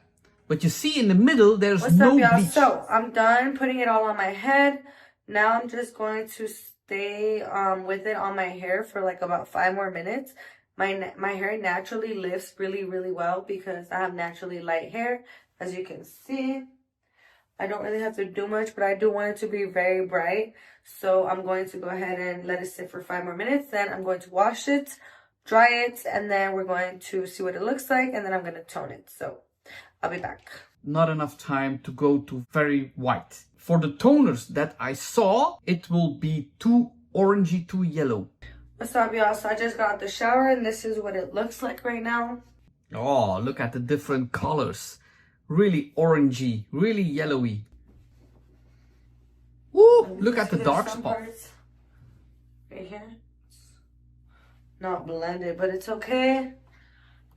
But you see in the middle, there's no bleach. So I'm done putting it all on my head. Now I'm just going to stay with it on my hair for like about 5 more minutes. My hair naturally lifts really, really well because I have naturally light hair. As you can see, I don't really have to do much, but I do want it to be very bright. So I'm going to go ahead and let it sit for 5 more minutes. Then I'm going to wash it, dry it, and then we're going to see what it looks like. And then I'm going to tone it. So I'll be back. Not enough time to go to very white. For the toners that I saw, it will be too orangey, too yellow. What's up, y'all? So I just got out the shower and this is what it looks like right now. Oh, look at the different colors. Really orangey, really yellowy. Woo! Look at the dark spot. Right here. Not blended, but it's okay.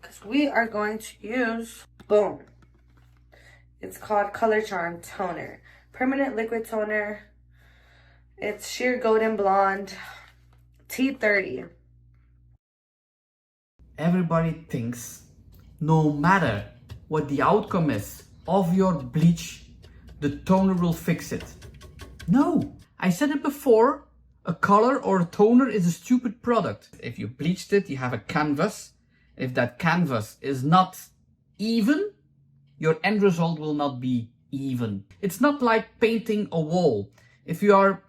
Because we are going to use, boom. It's called Color Charm Toner. Permanent liquid toner. It's sheer golden blonde. T30. Everybody thinks no matter what the outcome is of your bleach, the toner will fix it. No, I said it before, a color or a toner is a stupid product. If you bleached it, you have a canvas. If that canvas is not even, your end result will not be even. It's not like painting a wall. If you are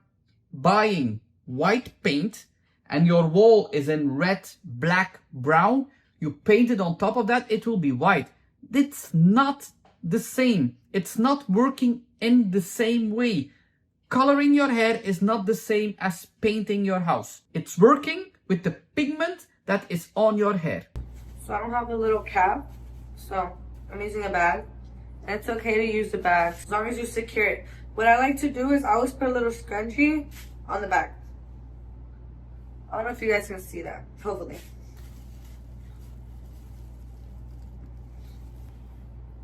buying white paint and your wall is in red, black, brown, you paint it on top of that, it will be white. It's not the same. It's not working in the same way. Coloring your hair is not the same as painting your house. It's working with the pigment that is on your hair. So I don't have a little cap, so I'm using a bag. And it's okay to use the bag as long as you secure it. What I like to do is I always put a little scrunchie on the back. I don't know if you guys can see that, hopefully.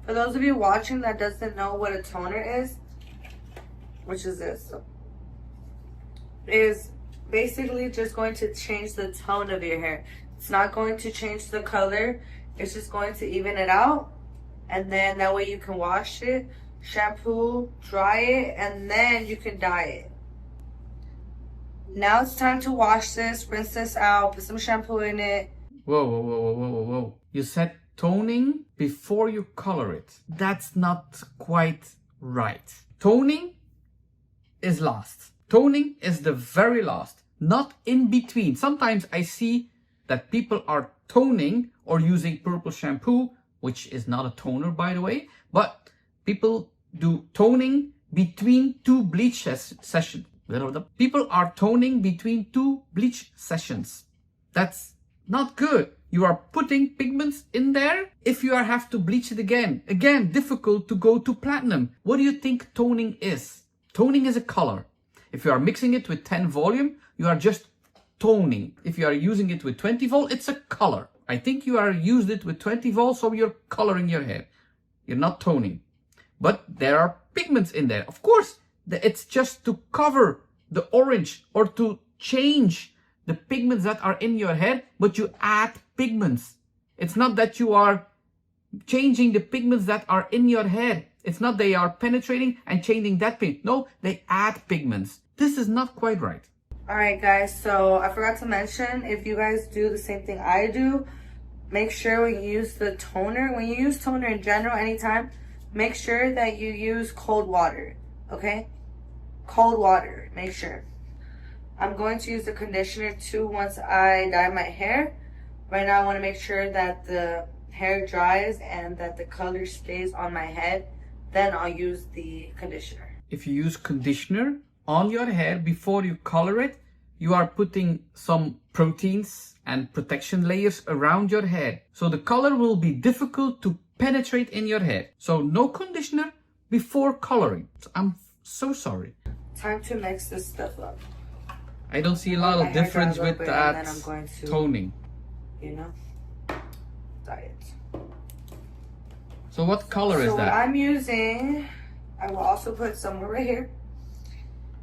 For those of you watching that doesn't know what a toner is, which is this, is basically just going to change the tone of your hair. It's not going to change the color. It's just going to even it out. And then that way you can wash it, shampoo, dry it, and then you can dye it. Now it's time to wash this, rinse this out, put some shampoo in it. Whoa. You said toning before you color it. That's not quite right. Toning is last. Toning is the very last, not in between. Sometimes I see that people are toning or using purple shampoo, which is not a toner, by the way, but People do toning between two bleach sessions. People are toning between two bleach sessions. That's not good. You are putting pigments in there. If you have to bleach it again, difficult to go to platinum. What do you think toning is? Toning is a color. If you are mixing it with 10 volume, you are just toning. If you are using it with 20 vol, it's a color. I think you are used it with 20 vol, so you're coloring your hair. You're not toning. But there are pigments in there. Of course, it's just to cover the orange or to change the pigments that are in your hair, but you add pigments. It's not that you are changing the pigments that are in your hair. It's not they are penetrating and changing that pigment. No, they add pigments. This is not quite right. Alright guys, so I forgot to mention, if you guys do the same thing I do, make sure when you use the toner, when you use toner in general anytime, make sure that you use cold water, okay? Cold water, make sure. I'm going to use the conditioner too once I dye my hair. Right now I want to make sure that the hair dries and that the color stays on my head. Then I'll use the conditioner. If you use conditioner on your hair before you color it, you are putting some proteins and protection layers around your hair. So the color will be difficult to penetrate in your hair. So no conditioner before coloring. I'm so sorry. Time to mix this stuff up. I don't see a lot of difference with that toning. You know, dye it. So what color is So what that? I'm using, I will also put somewhere right here.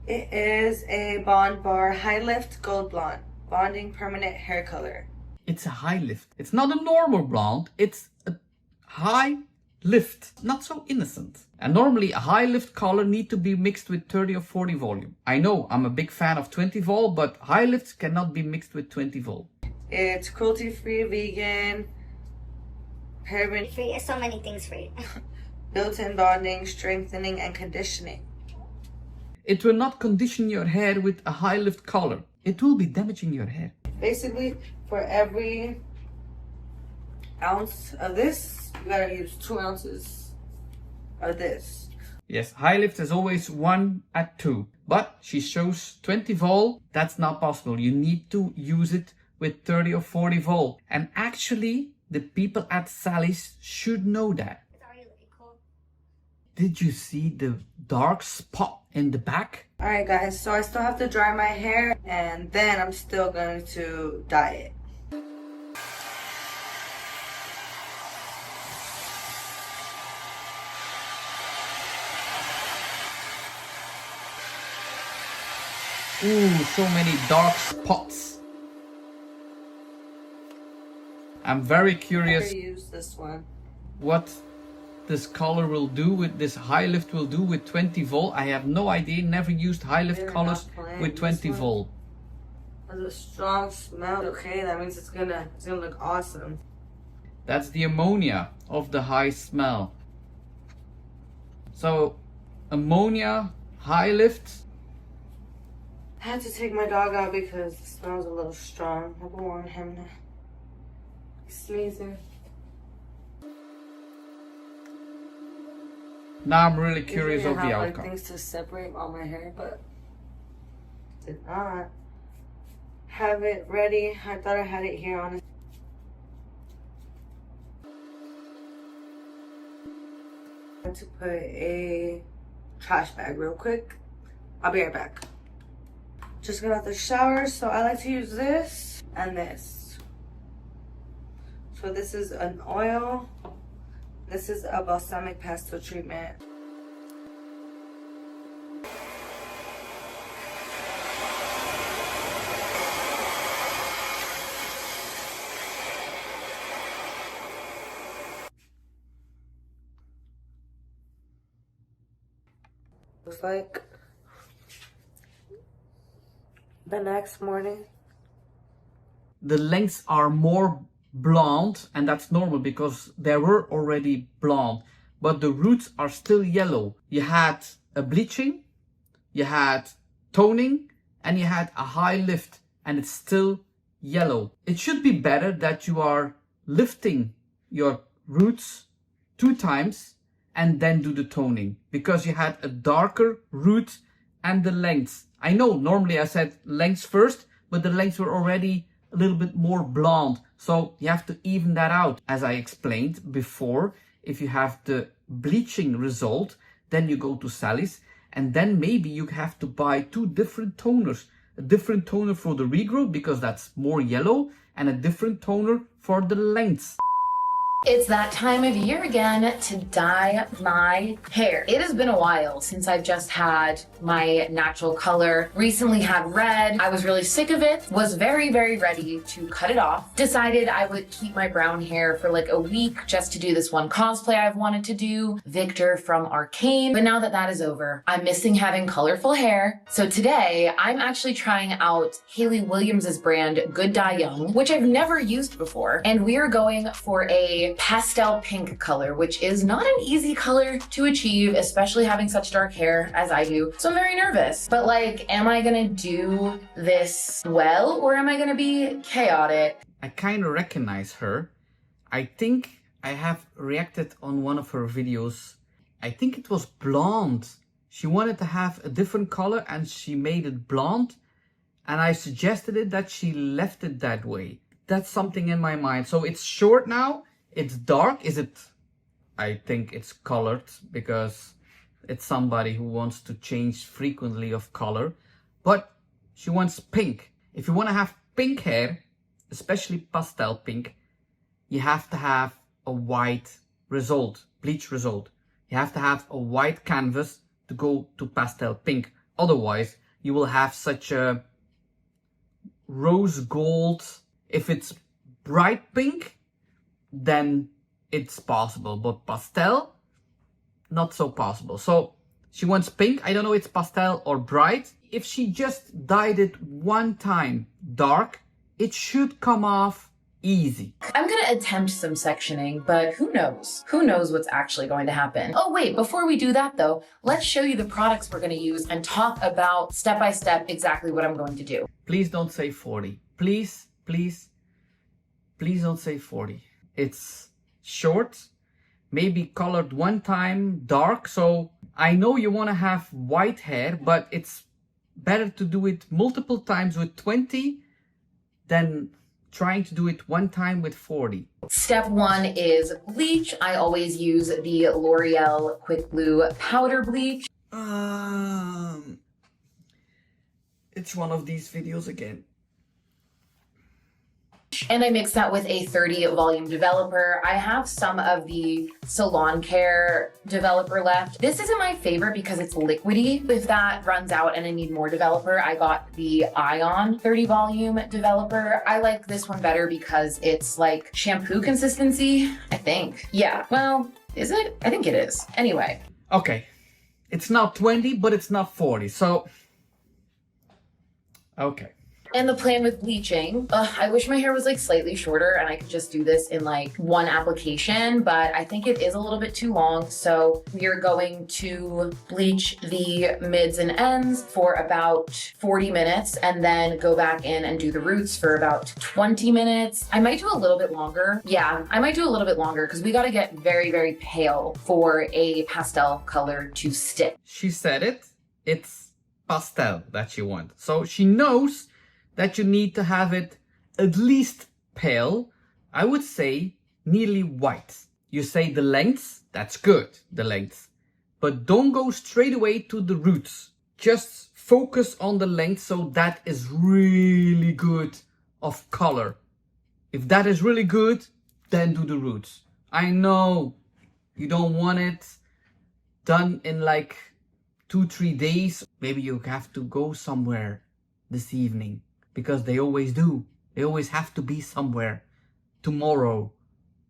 It is a Bond Bar High Lift Gold Blonde Bonding Permanent Hair Color. It's a high lift. It's not a normal blonde. It's a high lift. Not so innocent. And normally a high lift color need to be mixed with 30 or 40 volume. I know I'm a big fan of 20 vol, but high lifts cannot be mixed with 20 vol. It's cruelty free, vegan, paraben Free. It's so many things free. built-in bonding, strengthening, and conditioning. It will not condition your hair with a high lift color. It will be damaging your hair. Basically, for every ounce of this, you gotta use 2 ounces of this. Yes, high lift is always 1 at 2. But she shows 20 vol. That's not possible. You need to use it with 30 or 40 vol. And actually, the people at Sally's should know that. It's already looking cool. Did you see the dark spot in the back? Alright guys, so I still have to dry my hair and then I'm still going to dye it. Ooh, so many dark spots. I'm very curious Use this one. what this color will do with this high lift will do with 20 volt. I have no idea. Never used high lift They're colors not playing. with 20 This one volt. has a strong smell. Okay, that means it's gonna look awesome. That's the ammonia of the high smell. So ammonia, high lift. I had to take my dog out because it smells a little strong. I don't want him to sneezing. Now I'm really curious of the I have outcome. things to separate all my hair, but did not have it ready. I thought I had it here on. I have to put a trash bag real quick. I'll be right back. Just got out the shower, so I like to use this and this. So this is an oil. This is a balsamic pastel treatment. Looks like the next morning. The lengths are more blonde, and that's normal because they were already blonde, but the roots are still yellow. You had a bleaching, you had toning, and you had a high lift, and it's still yellow. It should be better that you are lifting your roots 2 times and then do the toning because you had a darker root and the lengths. I know normally I said lengths first, but the lengths were already a little bit more blonde. So you have to even that out. As I explained before, if you have the bleaching result, then you go to Sally's and then maybe you have to buy two different toners. A different toner for the regrowth because that's more yellow and a different toner for the lengths. It's that time of year again to dye my hair. It has been a while since I've just had my natural color. Recently had red. I was really sick of it. Was very, very ready to cut it off. Decided I would keep my brown hair for like a week just to do this one cosplay I've wanted to do, Victor from Arcane. But now that that is over, I'm missing having colorful hair. So today I'm actually trying out Hayley Williams's brand Good Dye Young, which I've never used before. And we are going for a pastel pink color, which is not an easy color to achieve, especially having such dark hair as I do. So I'm very nervous. But like, am I gonna do this well or am I gonna be chaotic? I kind of recognize her. I think I have reacted on one of her videos. I think it was blonde. She wanted to have a different color and she made it blonde. And I suggested it that she left it that way. That's something in my mind. So it's short now. It's dark. Is it? I think it's colored because it's somebody who wants to change frequently of color. But she wants pink. If you want to have pink hair, especially pastel pink, you have to have a white result, bleach result. You have to have a white canvas to go to pastel pink. Otherwise, you will have such a rose gold. If it's bright pink, then it's possible, but pastel, not so possible. So she wants pink. I don't know if it's pastel or bright. If she just dyed it one time dark, it should come off easy. I'm gonna attempt some sectioning, but who knows? Who knows what's actually going to happen? Oh wait, before we do that though, let's show you the products we're gonna use and talk about step by step exactly what I'm going to do. Please don't say 40. Please, please, please don't say 40. It's short, maybe colored one time dark. So I know you want to have white hair, but it's better to do it multiple times with 20 than trying to do it one time with 40. Step one is bleach. I always use the L'Oreal Quick Glue Powder Bleach. It's one of these videos again. And I mix that with a 30 volume developer. I have some of the Salon Care developer left. This isn't my favorite because it's liquidy. If that runs out and I need more developer, I got the Ion 30 volume developer. I like this one better because it's like shampoo consistency, I think. Yeah, well, is it? I think it is. Anyway. Okay, it's not 20, but it's not 40, so okay. And the plan with bleaching, I wish my hair was like slightly shorter and I could just do this in like one application, but I think it is a little bit too long. So we are going to bleach the mids and ends for about 40 minutes and then go back in and do the roots for about 20 minutes. I might do a little bit longer. Yeah, I might do a little bit longer because we got to get very, very pale for a pastel color to stick. She said it. It's pastel that she wants. So she knows that you need to have it at least pale. I would say nearly white. You say the lengths, that's good, the lengths. But don't go straight away to the roots. Just focus on the length so that is really good of color. If that is really good, then do the roots. I know you don't want it done in like 2-3 days. Maybe you have to go somewhere this evening. Because they always do. They always have to be somewhere. Tomorrow,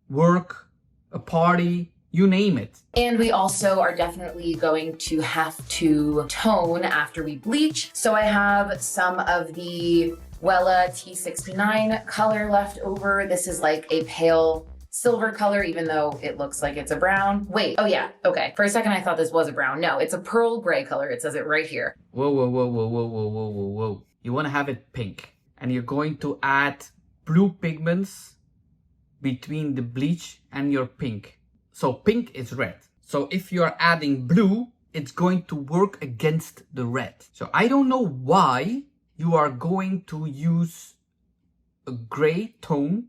work, a party, you name it. And we also are definitely going to have to tone after we bleach. So I have some of the Wella T69 color left over. This is like a pale silver color, even though it looks like it's a brown. Wait, oh yeah, okay. For a second I thought this was a brown. No, it's a pearl gray color. It says it right here. Whoa, whoa, whoa, whoa, whoa, whoa, whoa, whoa, whoa. You want to have it pink. And you're going to add blue pigments between the bleach and your pink. So pink is red. So if you're adding blue, it's going to work against the red. So I don't know why you are going to use a gray tone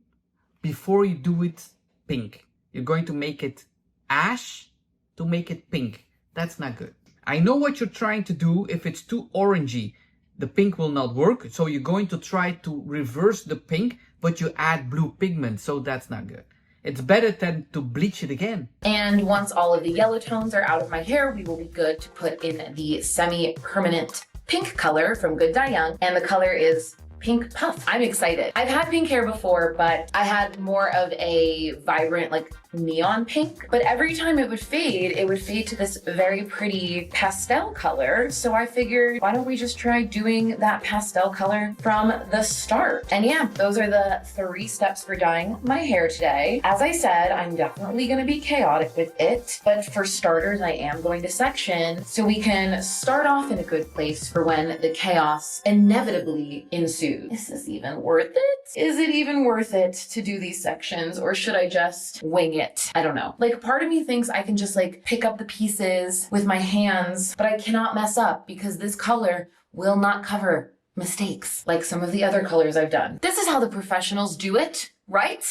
before you do it pink. You're going to make it ash to make it pink. That's not good. I know what you're trying to do. If it's too orangey, the pink will not work. So you're going to try to reverse the pink, but you add blue pigment. So that's not good. It's better than to bleach it again. And once all of the yellow tones are out of my hair, we will be good to put in the semi-permanent pink color from Good Dye Young. And the color is Pink Puff. I'm excited. I've had pink hair before, but I had more of a vibrant, like neon pink. But every time it would fade to this very pretty pastel color. So I figured, why don't we just try doing that pastel color from the start? And yeah, those are the 3 steps for dyeing my hair today. As I said, I'm definitely gonna be chaotic with it. But for starters, I am going to section so we can start off in a good place for when the chaos inevitably ensues. Is this even worth it? Is it even worth it to do these sections, or should I just wing it? I don't know. Like, part of me thinks I can just like pick up the pieces with my hands, but I cannot mess up because this color will not cover mistakes like some of the other colors I've done. This is how the professionals do it, right?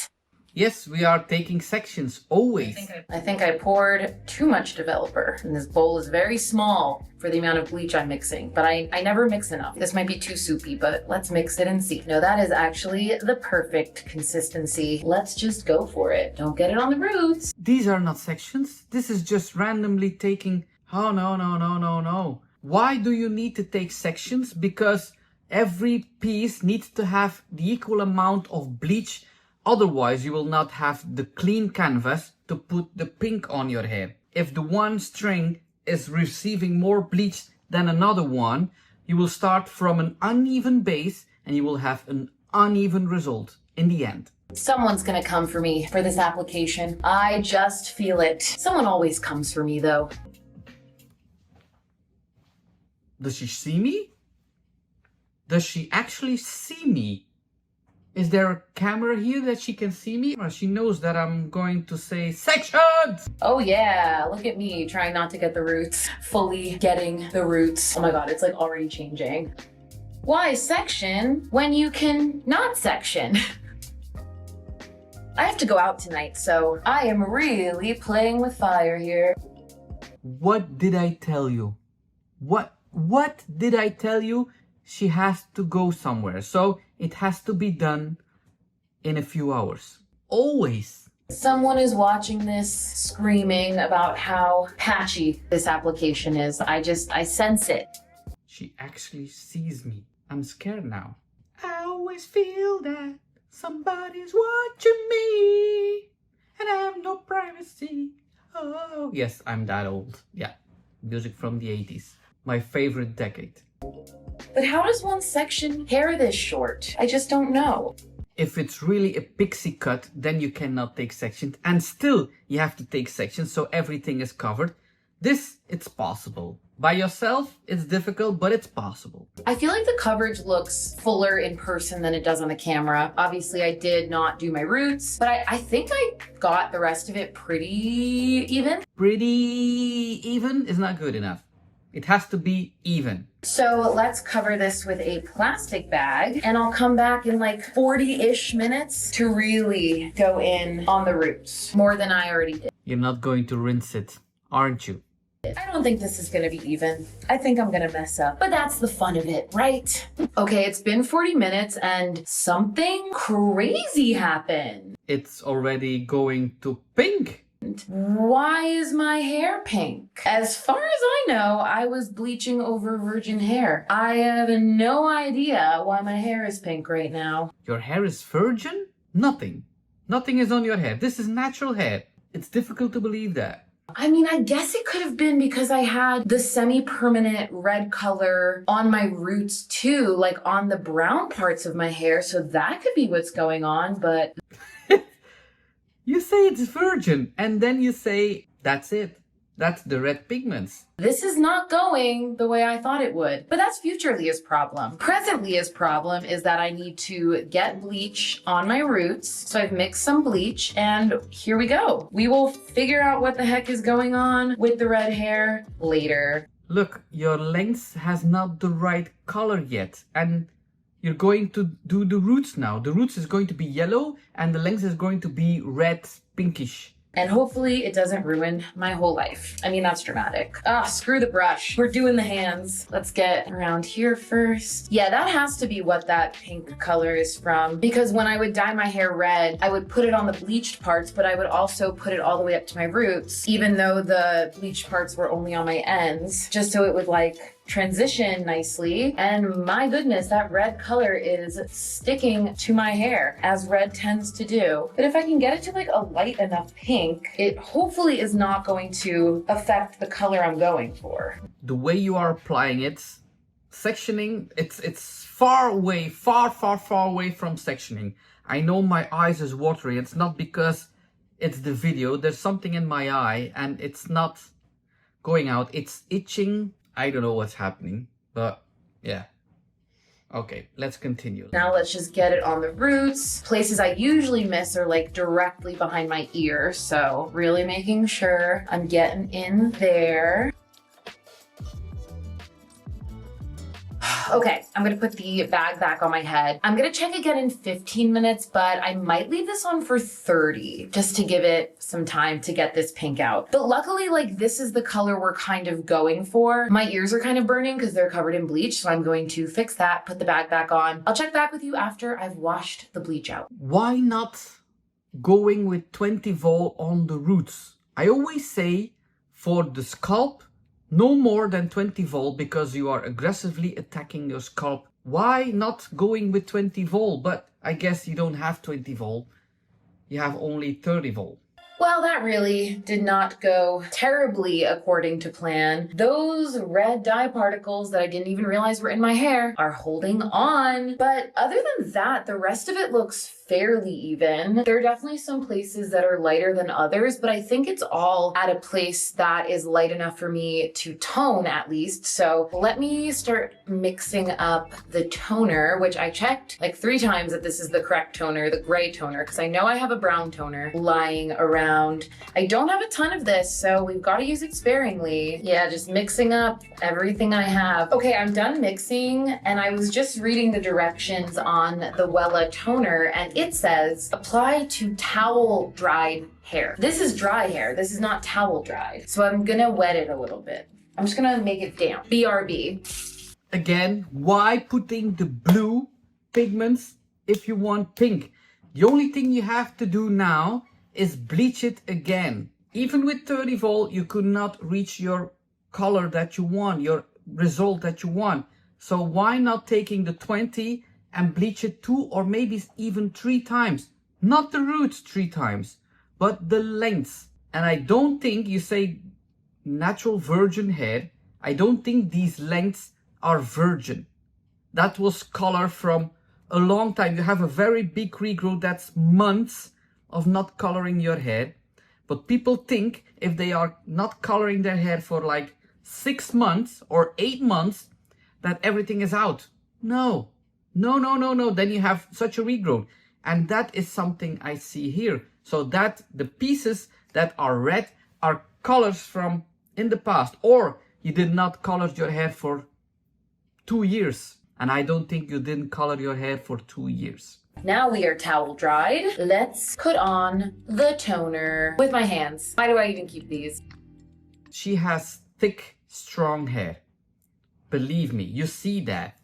Yes, we are taking sections, always. I think I poured too much developer, and this bowl is very small for the amount of bleach I'm mixing, but I never mix enough. This might be too soupy, but let's mix it and see. No, that is actually the perfect consistency. Let's just go for it. Don't get it on the roots. These are not sections. This is just randomly taking... Oh, no. Why do you need to take sections? Because every piece needs to have the equal amount of bleach. Otherwise, you will not have the clean canvas to put the pink on your hair. If the one string is receiving more bleach than another one, you will start from an uneven base and you will have an uneven result in the end. Someone's gonna come for me for this application. I just feel it. Someone always comes for me though. Does she see me? Does she actually see me? Is there a camera here that she can see me? Or she knows that I'm going to say sections! Oh yeah, look at me trying not to get the roots. Fully getting the roots. Oh my god, it's like already changing. Why section when you can not section? I have to go out tonight, so I am really playing with fire here. What did I tell you? What did I tell you? She has to go somewhere, so it has to be done in a few hours. Always. Someone is watching this screaming about how patchy this application is. I sense it. She actually sees me. I'm scared now. I always feel that somebody's watching me and I have no privacy. Oh, yes, I'm that old. Yeah, music from the 80s. My favorite decade. But how does one section hair this short? I just don't know. If it's really a pixie cut, then you cannot take sections. And still, you have to take sections so everything is covered. This, it's possible. By yourself, it's difficult, but it's possible. I feel like the coverage looks fuller in person than it does on the camera. Obviously, I did not do my roots, but I think I got the rest of it pretty even. Pretty even is not good enough. It has to be even. So let's cover this with a plastic bag and I'll come back in like 40-ish minutes to really go in on the roots. More than I already did. You're not going to rinse it, aren't you? I don't think this is gonna be even. I think I'm gonna mess up, but that's the fun of it, right? Okay, it's been 40 minutes and something crazy happened. It's already going to pink. Why is my hair pink? As far as I know, I was bleaching over virgin hair. I have no idea why my hair is pink right now. Your hair is virgin? Nothing. Nothing is on your hair. This is natural hair. It's difficult to believe that. I mean, I guess it could have been because I had the semi-permanent red color on my roots too, like on the brown parts of my hair. So that could be what's going on, but... You say it's virgin, and then you say, that's it. That's the red pigments. This is not going the way I thought it would, but that's future Leah's problem. Present Leah's problem is that I need to get bleach on my roots. So I've mixed some bleach and here we go. We will figure out what the heck is going on with the red hair later. Look, your length has not the right color yet. And you're going to do the roots now. The roots is going to be yellow and the length is going to be red, pinkish. And hopefully it doesn't ruin my whole life. I mean, that's dramatic. Ah, screw the brush. We're doing the hands. Let's get around here first. Yeah, that has to be what that pink color is from. Because when I would dye my hair red, I would put it on the bleached parts, but I would also put it all the way up to my roots, even though the bleached parts were only on my ends, just so it would like transition nicely. And my goodness, that red color is sticking to my hair, as red tends to do. But if I can get it to like a light enough pink, it hopefully is not going to affect the color I'm going for. The way you are applying it, sectioning, it's far away, far away from sectioning. I know my eyes is watery. It's not because it's the video. There's something in my eye and it's not going out. It's itching. I don't know what's happening, but yeah. Okay, let's continue. Now let's just get it on the roots. Places I usually miss are like directly behind my ear, so really making sure I'm getting in there. Okay, I'm gonna put the bag back on my head. I'm gonna check again in 15 minutes, but I might leave this on for 30 just to give it some time to get this pink out. But luckily, like this is the color we're kind of going for. My ears are kind of burning because they're covered in bleach, so I'm going to fix that, put the bag back on. I'll check back with you after I've washed the bleach out. Why not going with 20 vol on the roots? I always say for the scalp, no more than 20 volt because you are aggressively attacking your scalp. Why not going with 20 volt? But I guess you don't have 20 volt. You have only 30 volt. Well, that really did not go terribly according to plan. Those red dye particles that I didn't even realize were in my hair are holding on. But other than that, the rest of it looks fairly even. There are definitely some places that are lighter than others, but I think it's all at a place that is light enough for me to tone at least. So let me start mixing up the toner, which I checked like 3 times that this is the correct toner, the gray toner, because I know I have a brown toner lying around. I don't have a ton of this, so we've got to use it sparingly. Yeah, just mixing up everything I have. Okay, I'm done mixing, and I was just reading the directions on the Wella toner, and it says apply to towel dried hair. This is dry hair. This is not towel dried. So I'm gonna wet it a little bit. I'm just gonna make it damp. BRB. Again, why putting the blue pigments if you want pink? The only thing you have to do now is bleach it again. Even with 30 volt, you could not reach your color that you want, your result that you want. So why not taking the 20 and bleach it 2 or maybe even 3 times? Not the roots 3 times, but the lengths. And I don't think you say natural virgin hair. I don't think these lengths are virgin. That was color from a long time. You have a very big regrowth. That's months of not coloring your hair. But people think if they are not coloring their hair for like 6 months or 8 months, that everything is out. No. No. Then you have such a regrowth. And that is something I see here. So that the pieces that are red are colors from in the past. Or you did not color your hair for 2 years. And I don't think you didn't color your hair for 2 years. Now we are towel dried. Let's put on the toner with my hands. Why do I even keep these? She has thick, strong hair. Believe me, you see that.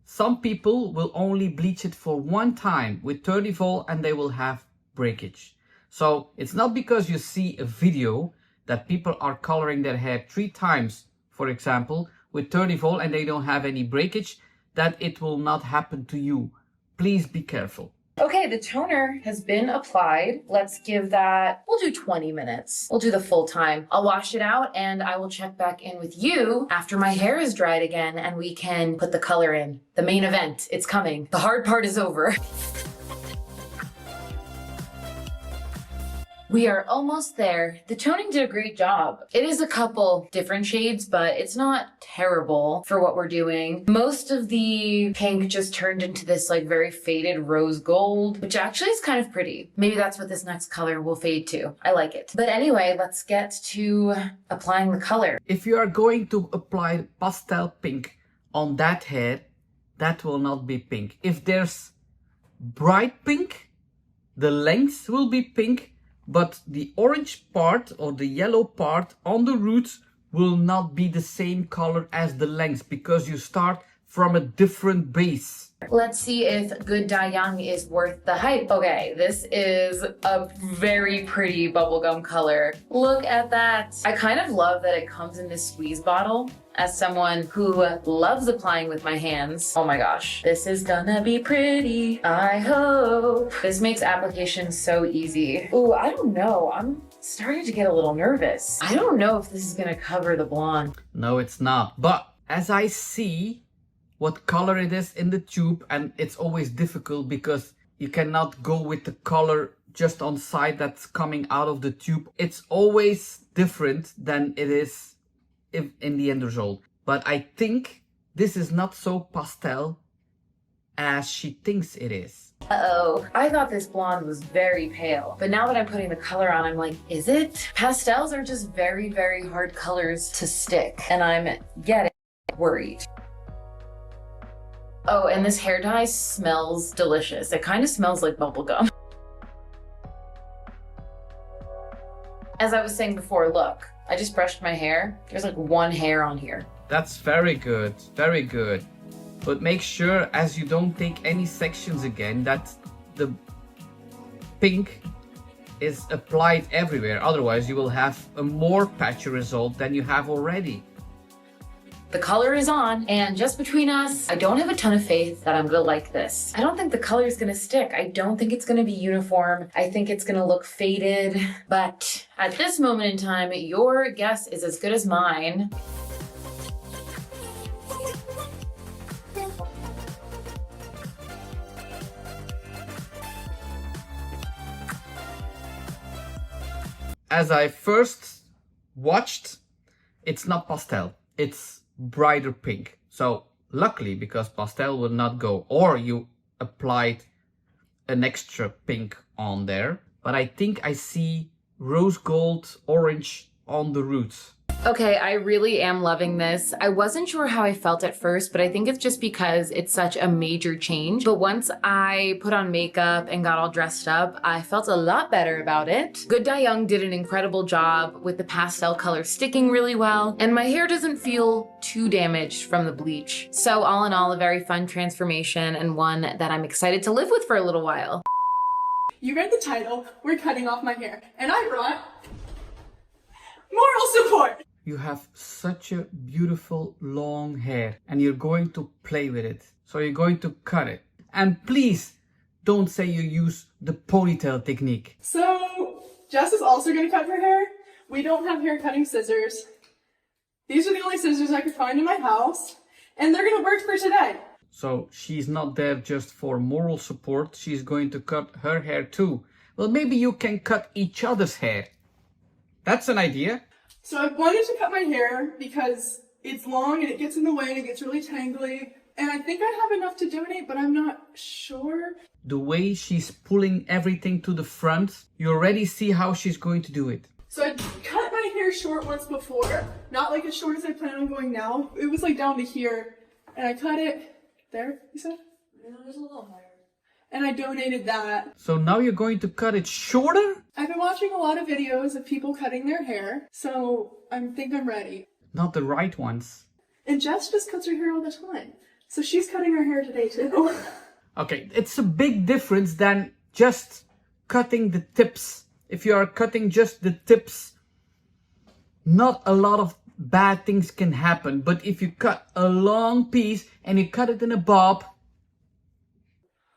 Some people will only bleach it for 1 time with 30 volt and they will have breakage. So it's not because you see a video that people are coloring their hair 3 times, for example, with 30 volt and they don't have any breakage, that it will not happen to you. Please be careful. Okay, the toner has been applied. Let's give that, we'll do 20 minutes. We'll do the full time. I'll wash it out and I will check back in with you after my hair is dried again and we can put the color in. The main event, it's coming. The hard part is over. We are almost there. The toning did a great job. It is a couple different shades, but it's not terrible for what we're doing. Most of the pink just turned into this like very faded rose gold, which actually is kind of pretty. Maybe that's what this next color will fade to. I like it. But anyway, let's get to applying the color. If you are going to apply pastel pink on that hair, that will not be pink. If there's bright pink, the length will be pink, but the orange part or the yellow part on the roots will not be the same color as the length because you start from a different base. Let's see if Good Dye Young is worth the hype. Okay, this is a very pretty bubblegum color. Look at that. I kind of love that it comes in this squeeze bottle. As someone who loves applying with my hands, oh my gosh, this is gonna be pretty, I hope. This makes application so easy. Ooh, I don't know. I'm starting to get a little nervous. I don't know if this is gonna cover the blonde. No, it's not. But as I see what color it is in the tube, and it's always difficult because you cannot go with the color just on side that's coming out of the tube. It's always different than it is in the end result. But I think this is not so pastel as she thinks it is. Uh-oh. I thought this blonde was very pale, but now that I'm putting the color on, I'm like, is it? Pastels are just very, very hard colors to stick, and I'm getting worried. Oh, and this hair dye smells delicious. It kind of smells like bubblegum. As I was saying before, look, I just brushed my hair. There's like one hair on here. That's very good, very good. But make sure, as you don't take any sections again, that the pink is applied everywhere. Otherwise, you will have a more patchy result than you have already. The color is on, and just between us, I don't have a ton of faith that I'm gonna like this. I don't think the color is gonna stick. I don't think it's gonna be uniform. I think it's gonna look faded. But at this moment in time, your guess is as good as mine. As I first watched, it's not pastel. It's brighter pink. So luckily, because pastel will not go, or you applied an extra pink on there. But I think I see rose gold, orange on the roots. Okay, I really am loving this. I wasn't sure how I felt at first, but I think it's just because it's such a major change. But once I put on makeup and got all dressed up, I felt a lot better about it. Good Dye Young did an incredible job with the pastel color sticking really well, and my hair doesn't feel too damaged from the bleach. So all in all, a very fun transformation and one that I'm excited to live with for a little while. You read the title, we're cutting off my hair, and I brought moral support. You have such a beautiful long hair and you're going to play with it. So you're going to cut it. And please don't say you use the ponytail technique. So Jess is also going to cut her hair. We don't have hair cutting scissors. These are the only scissors I could find in my house, and they're going to work for today. So she's not there just for moral support. She's going to cut her hair too. Well, maybe you can cut each other's hair. That's an idea. So I wanted to cut my hair because it's long and it gets in the way and it gets really tangly. And I think I have enough to donate, but I'm not sure. The way she's pulling everything to the front, you already see how she's going to do it. So I cut my hair short once before. Not like as short as I plan on going now. It was like down to here. And I cut it there, you said? Yeah, there's a little higher. And I donated that. So now you're going to cut it shorter? I've been watching a lot of videos of people cutting their hair, so I think I'm ready. Not the right ones. And Jess just cuts her hair all the time. So she's cutting her hair today too. Okay, it's a big difference than just cutting the tips. If you are cutting just the tips, not a lot of bad things can happen. But if you cut a long piece and you cut it in a bob,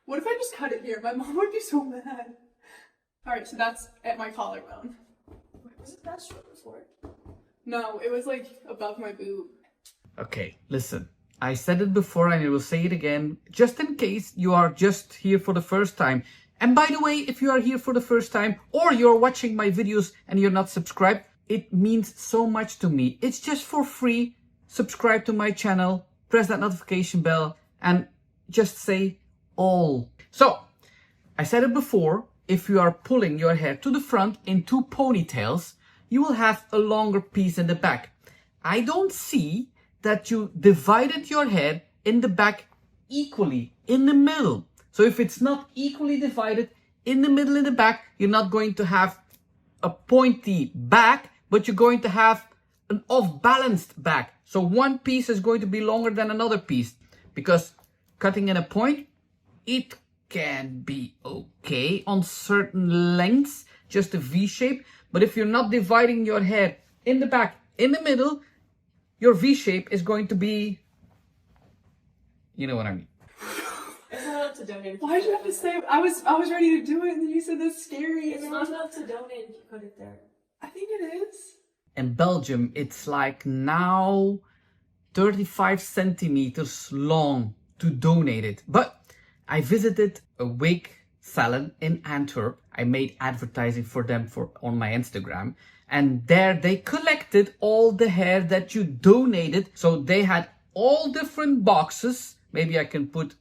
what if I just cut it here? My mom would be so mad. Alright, so that's at my collarbone. Was it that short before? No, it was like above my boob. okay, listen. I said it before and I will say it again. Just in case you are just here for the first time And by the way, if you are here for the first time or you're watching my videos and you're not subscribed, it means so much to me. It's just for free. Subscribe to my channel, press that notification bell, and just say all. So, I said it before, if you are pulling your hair to the front in 2 ponytails, you will have a longer piece in the back. I don't see that you divided your hair in the back equally, in the middle. So if it's not equally divided in the middle in the back, you're not going to have a pointy back, but you're going to have an off-balanced back. So one piece is going to be longer than another piece, because cutting in a point, it can be okay on certain lengths, just a V shape. But if you're not dividing your hair in the back, in the middle, your V shape is going to be, you know what I mean. It's not up to donate. Why'd you have to say? I was ready to do it, and then you said that's scary. It's not up to donate if you put it there. I think it is. In Belgium, it's like now 35 centimeters long to donate it. But I visited a wig salon in Antwerp. I made advertising for them on my Instagram. And there they collected all the hair that you donated. So they had all different boxes. Maybe I can put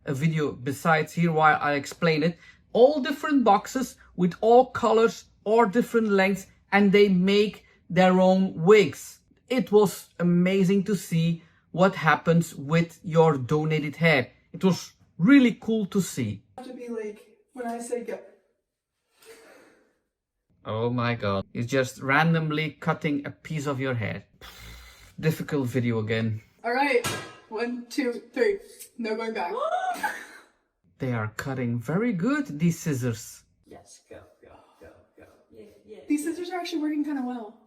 a video besides here while I explain it. All different boxes with all colors or different lengths. And they make their own wigs. It was amazing to see what happens with your donated hair. It was really cool to see. Have to be like when I say go. Oh my god. It's just randomly cutting a piece of your hair. Difficult video again. All right, 1, 2, 3. No going back. They are cutting very good, these scissors. Yes, go. Yeah. These scissors are actually working kind of well.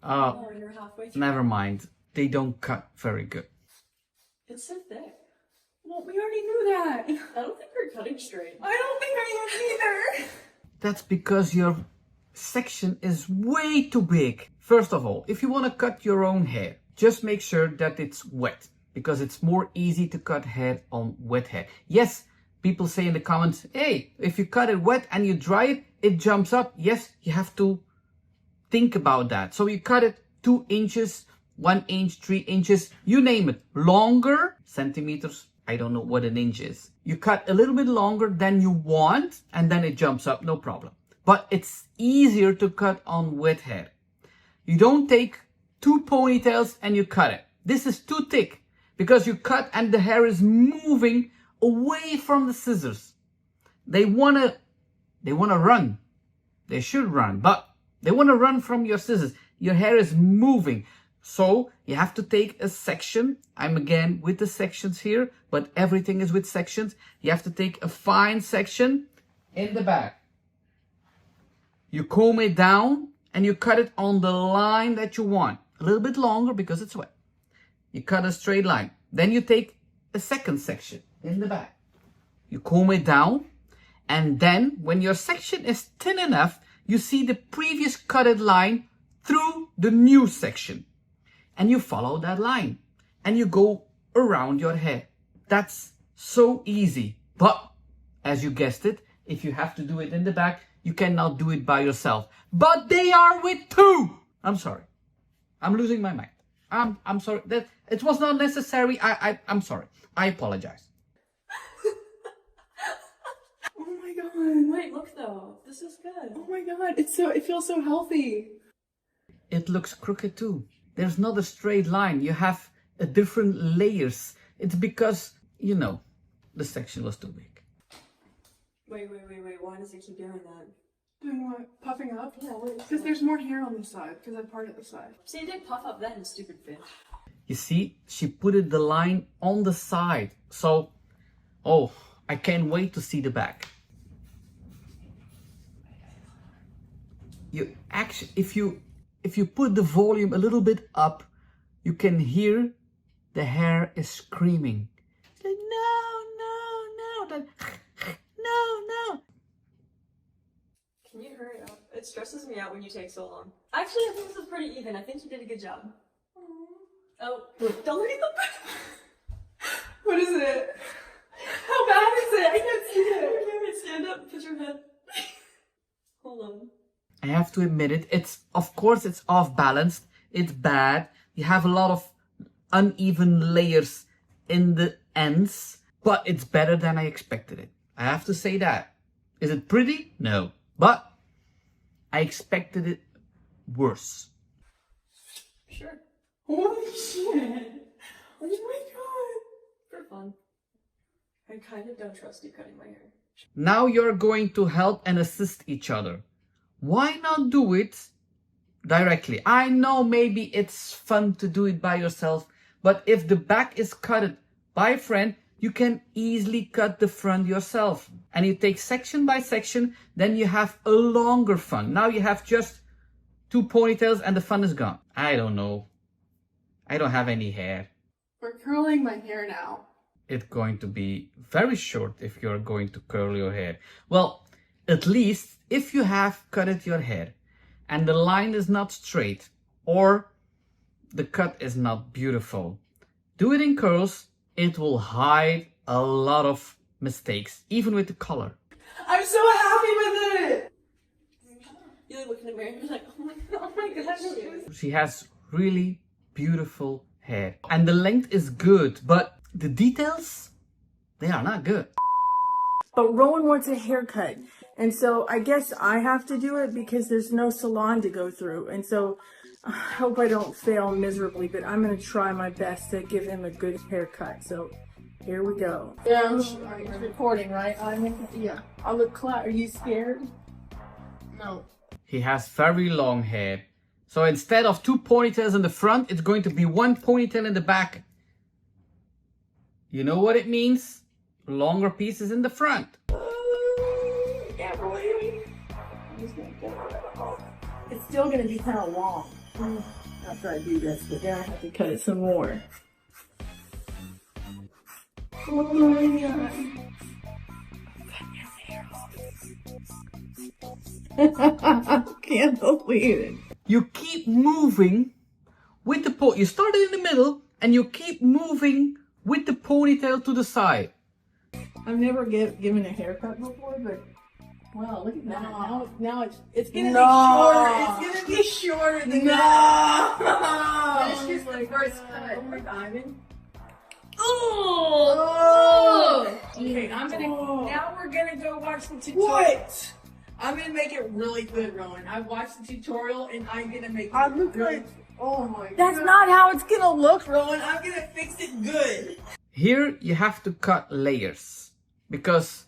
Oh, You're halfway through. never mind. They don't cut very good. It's so thick. Well, we already knew that. I don't think we're cutting straight. I don't think I am either. That's because your section is way too big. First of all, if you want to cut your own hair, just make sure that it's wet, because it's more easy to cut hair on wet hair. Yes, people say in the comments, hey, if you cut it wet and you dry it, it jumps up. Yes, you have to think about that. So you cut it 2 inches, 1 inch, 3 inches, you name it. Longer, centimeters, I don't know what an inch is. You cut a little bit longer than you want, and then it jumps up, no problem. But it's easier to cut on wet hair. You don't take 2 ponytails and you cut it. This is too thick, because you cut and the hair is moving away from the scissors. They wanna run. They should run, but they wanna run from your scissors. Your hair is moving. So you have to take a section. I'm again with the sections here, but everything is with sections. You have to take a fine section in the back. You comb it down and you cut it on the line that you want. A little bit longer because it's wet. You cut a straight line. Then you take a second section in the back. You comb it down, and then when your section is thin enough, you see the previous cutted line through the new section. And you follow that line and you go around your hair. That's so easy. But as you guessed it, if you have to do it in the back, you cannot do it by yourself. But they are with 2. I'm sorry. I'm losing my mind. I'm sorry. That it was not necessary. I'm sorry. I apologize. Oh my god. Wait, look though. This is good. Oh my god. It feels so healthy. It looks crooked too. There's not a straight line. You have a different layers. It's because, you know, the section was too big. Wait. Why does it keep doing that? Doing what? Puffing up? Yeah, wait. Because there's more hair on this side, because I parted the side. See, it didn't puff up then, stupid fish. You see, she put it the line on the side. So, oh, I can't wait to see the back. You actually, if you put the volume a little bit up, you can hear the hair is screaming. It's like, no. Can you hurry up? It stresses me out when you take so long. Actually, I think this is pretty even. I think you did a good job. Oh, don't look at the What is it? How bad is it? I can't see it. stand up and put your head. Hold on. I have to admit it. Of course, it's off balanced. It's bad. You have a lot of uneven layers in the ends, but it's better than I expected it. I have to say that. Is it pretty? No. But I expected it worse. Sure. Holy shit. Oh my god. For fun. I kind of don't trust you cutting my hair. Now you're going to help and assist each other. Why not do it directly? I know maybe it's fun to do it by yourself, but if the back is cut by a friend, you can easily cut the front yourself. And you take section by section, then you have a longer fun. Now you have just 2 ponytails and the fun is gone. I don't know. I don't have any hair. We're curling my hair now. It's going to be very short if you're going to curl your hair. Well, at least if you have cut your hair and the line is not straight or the cut is not beautiful, do it in curls. It will hide a lot of mistakes, even with the color. I'm so happy with it! You're looking at me and you're like, oh my gosh. She has really beautiful hair and the length is good, but the details, they are not good. But Rowan wants a haircut. And so I guess I have to do it because there's no salon to go through. And so I hope I don't fail miserably, but I'm going to try my best to give him a good haircut. So here we go. Yeah, it's recording, right? Yeah. I look clap. Are you scared? No. He has very long hair. So instead of 2 ponytails in the front, it's going to be 1 ponytail in the back. You know what it means? Longer pieces in the front. Can't believe it. I'm just going to get rid of it. It's still going to be kind of long after I do this, but then I have to cut it some more. Oh my God. Can't believe it. You keep moving with the you started in the middle and you keep moving with the ponytail to the side. I've never given a haircut before, but wow, look at that. Now it's gonna be shorter. It's gonna be shorter than that. This is the first cut. Oh my diamond. Oh! Okay, now we're gonna go watch the tutorial. What? I'm gonna make it really good, Rowan. I watched the tutorial and I'm gonna make it good. Oh my God. That's not how it's gonna look, Rowan. I'm gonna fix it good. Here you have to cut layers because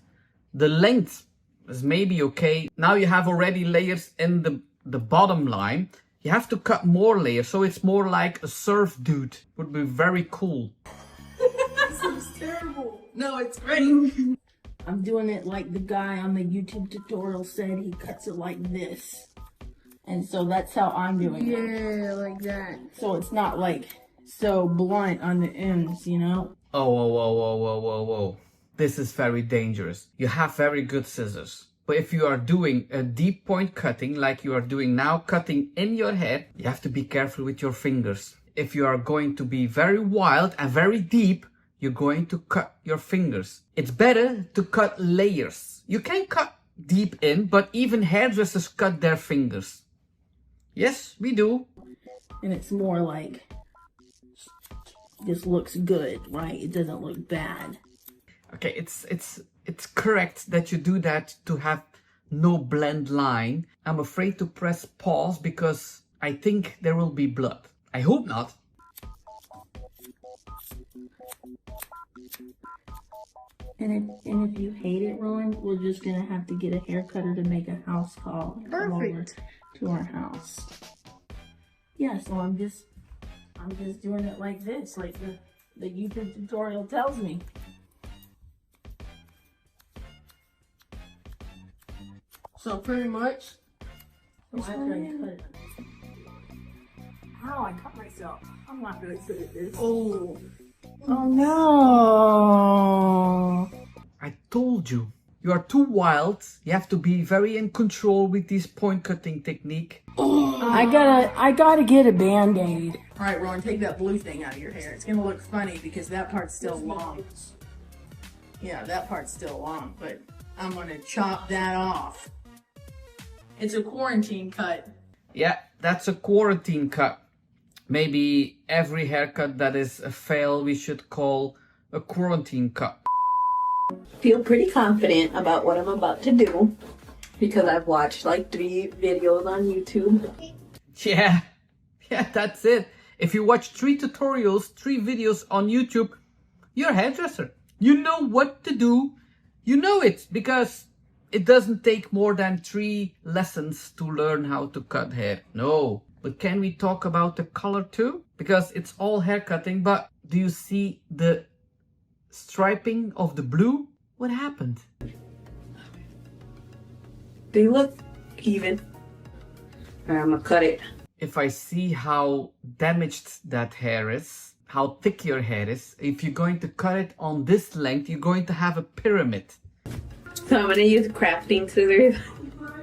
the length is maybe okay. Now you have already layers in the bottom line. You have to cut more layers so it's more like a surf dude. Would be very cool. This is terrible. No, it's great. I'm doing it like the guy on the YouTube tutorial said. He cuts it like this. And so that's how I'm doing it. Yeah, like that. So it's not like so blunt on the ends, you know? Oh, whoa, whoa, whoa, whoa, whoa, whoa. This is very dangerous. You have very good scissors. But if you are doing a deep point cutting like you are doing now, cutting in your head, you have to be careful with your fingers. If you are going to be very wild and very deep, you're going to cut your fingers. It's better to cut layers. You can cut deep in, but even hairdressers cut their fingers. Yes, we do. And it's more like, this looks good, right? It doesn't look bad. Okay, it's correct that you do that to have no blend line. I'm afraid to press pause because I think there will be blood. I hope not. And if you hate it, Rowan, we're just gonna have to get a hair cutter to make a house call. Come over to our house. Yeah, so I'm just doing it like this, like the YouTube tutorial tells me. So pretty much. So after I cut it. Ow, I cut myself. I'm not really good at this. Oh. Oh no. I told you. You are too wild. You have to be very in control with this point cutting technique. I gotta get a Band-Aid. All right, Rowan, take that blue thing out of your hair. It's gonna look funny because that part's still long. Yeah, that part's still long, but I'm gonna chop that off. It's a quarantine cut. Yeah, that's a quarantine cut. Maybe every haircut that is a fail we should call a quarantine cut. Feel pretty confident about what I'm about to do because I've watched like 3 videos on YouTube. Yeah, that's it. If you watch 3 tutorials, 3 videos on YouTube, you're a hairdresser. You know what to do. You know it because it doesn't take more than 3 lessons to learn how to cut hair. No. But can we talk about the color too? Because it's all hair cutting, but do you see the striping of the blue? What happened? They look even. Alright, I'm gonna cut it. If I see how damaged that hair is, how thick your hair is, if you're going to cut it on this length, you're going to have a pyramid. So I'm gonna use crafting scissors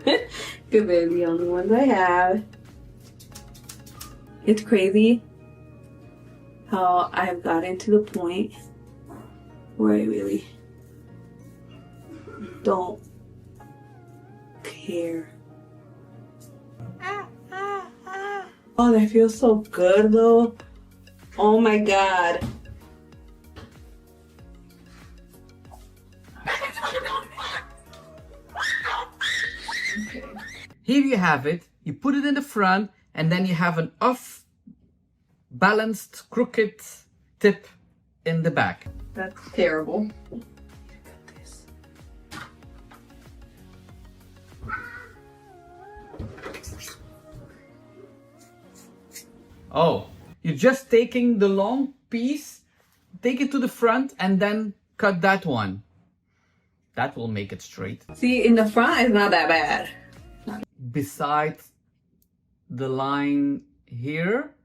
because they're the only ones I have. It's crazy how I've gotten to the point where I really don't care. Oh, that feels so good though. Oh my god. Here you have it. You put it in the front and then you have an off balanced crooked tip in the back. That's terrible. Oh, you're just taking the long piece, take it to the front and then cut that one. That will make it straight. See, in the front, it's not that bad. Beside the line here.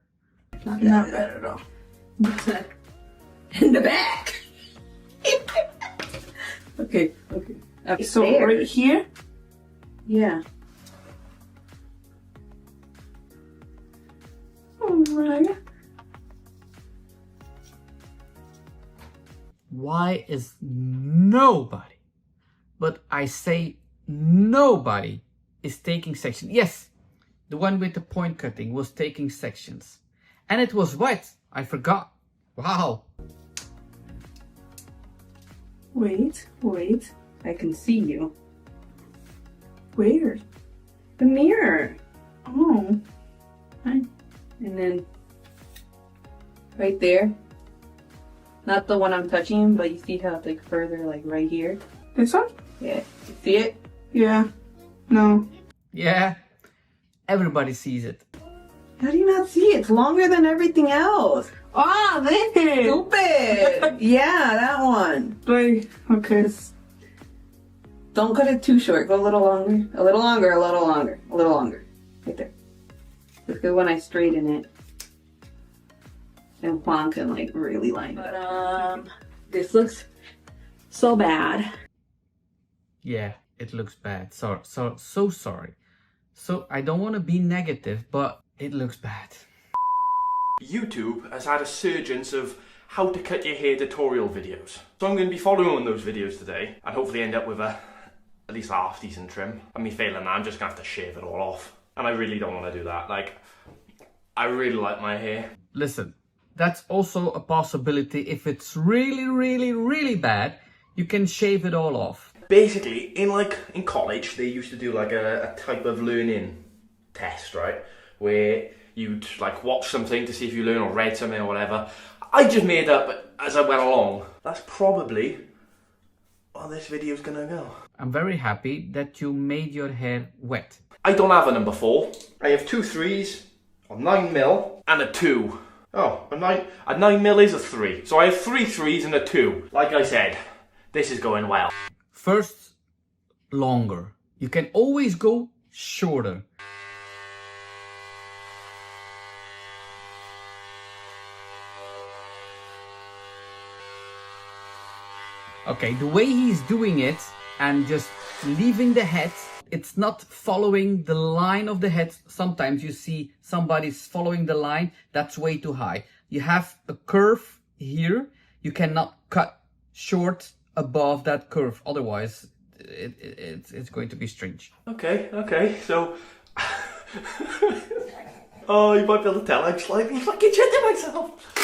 Not bad at all. In the back. Okay. So there. right here? Yeah. Alright. Why is nobody, but I say nobody, is taking sections? Yes, the one with the point cutting was taking sections. And it was white. I forgot. Wow. Wait. I can see you. Where? The mirror. Oh. Hi. And then right there. Not the one I'm touching, but you see how it's like further, like right here? This one? Yeah. You see it? Yeah. No. Yeah, everybody sees it. How do you not see it? It's longer than everything else. Ah, there! Stupid! Yeah, that one. Like, okay. Don't cut it too short. Go a little longer. A little longer, a little longer. A little longer. Right there. Because when I straighten it, and Juan can like really line it up. This looks so bad. Yeah, it looks bad. So sorry. So I don't want to be negative, but it looks bad. YouTube has had a surgence of how to cut your hair tutorial videos. So I'm going to be following on those videos today and hopefully end up with at least a half decent trim. I mean, failing that, I'm just going to have to shave it all off. And I really don't want to do that. Like, I really like my hair. Listen, that's also a possibility. If it's really bad, you can shave it all off. Basically, in college, they used to do like a type of learning test, right? Where you'd like watch something to see if you learn or read something or whatever. I just made up as I went along. That's probably what this video's gonna go. I'm very happy that you made your hair wet. I don't have a number 4. I have 2 3s, a 9mm, and a 2. Oh, a 9mm is a 3. So I have 3 3s and a 2. Like I said, this is going well. First, longer. You can always go shorter. Okay, the way he's doing it and just leaving the head, it's not following the line of the head. Sometimes you see somebody's following the line, that's way too high. You have a curve here, you cannot cut short above that curve, otherwise it's going to be strange. Okay, so... Oh, you might be able to tell I'm slightly fucking shitting myself.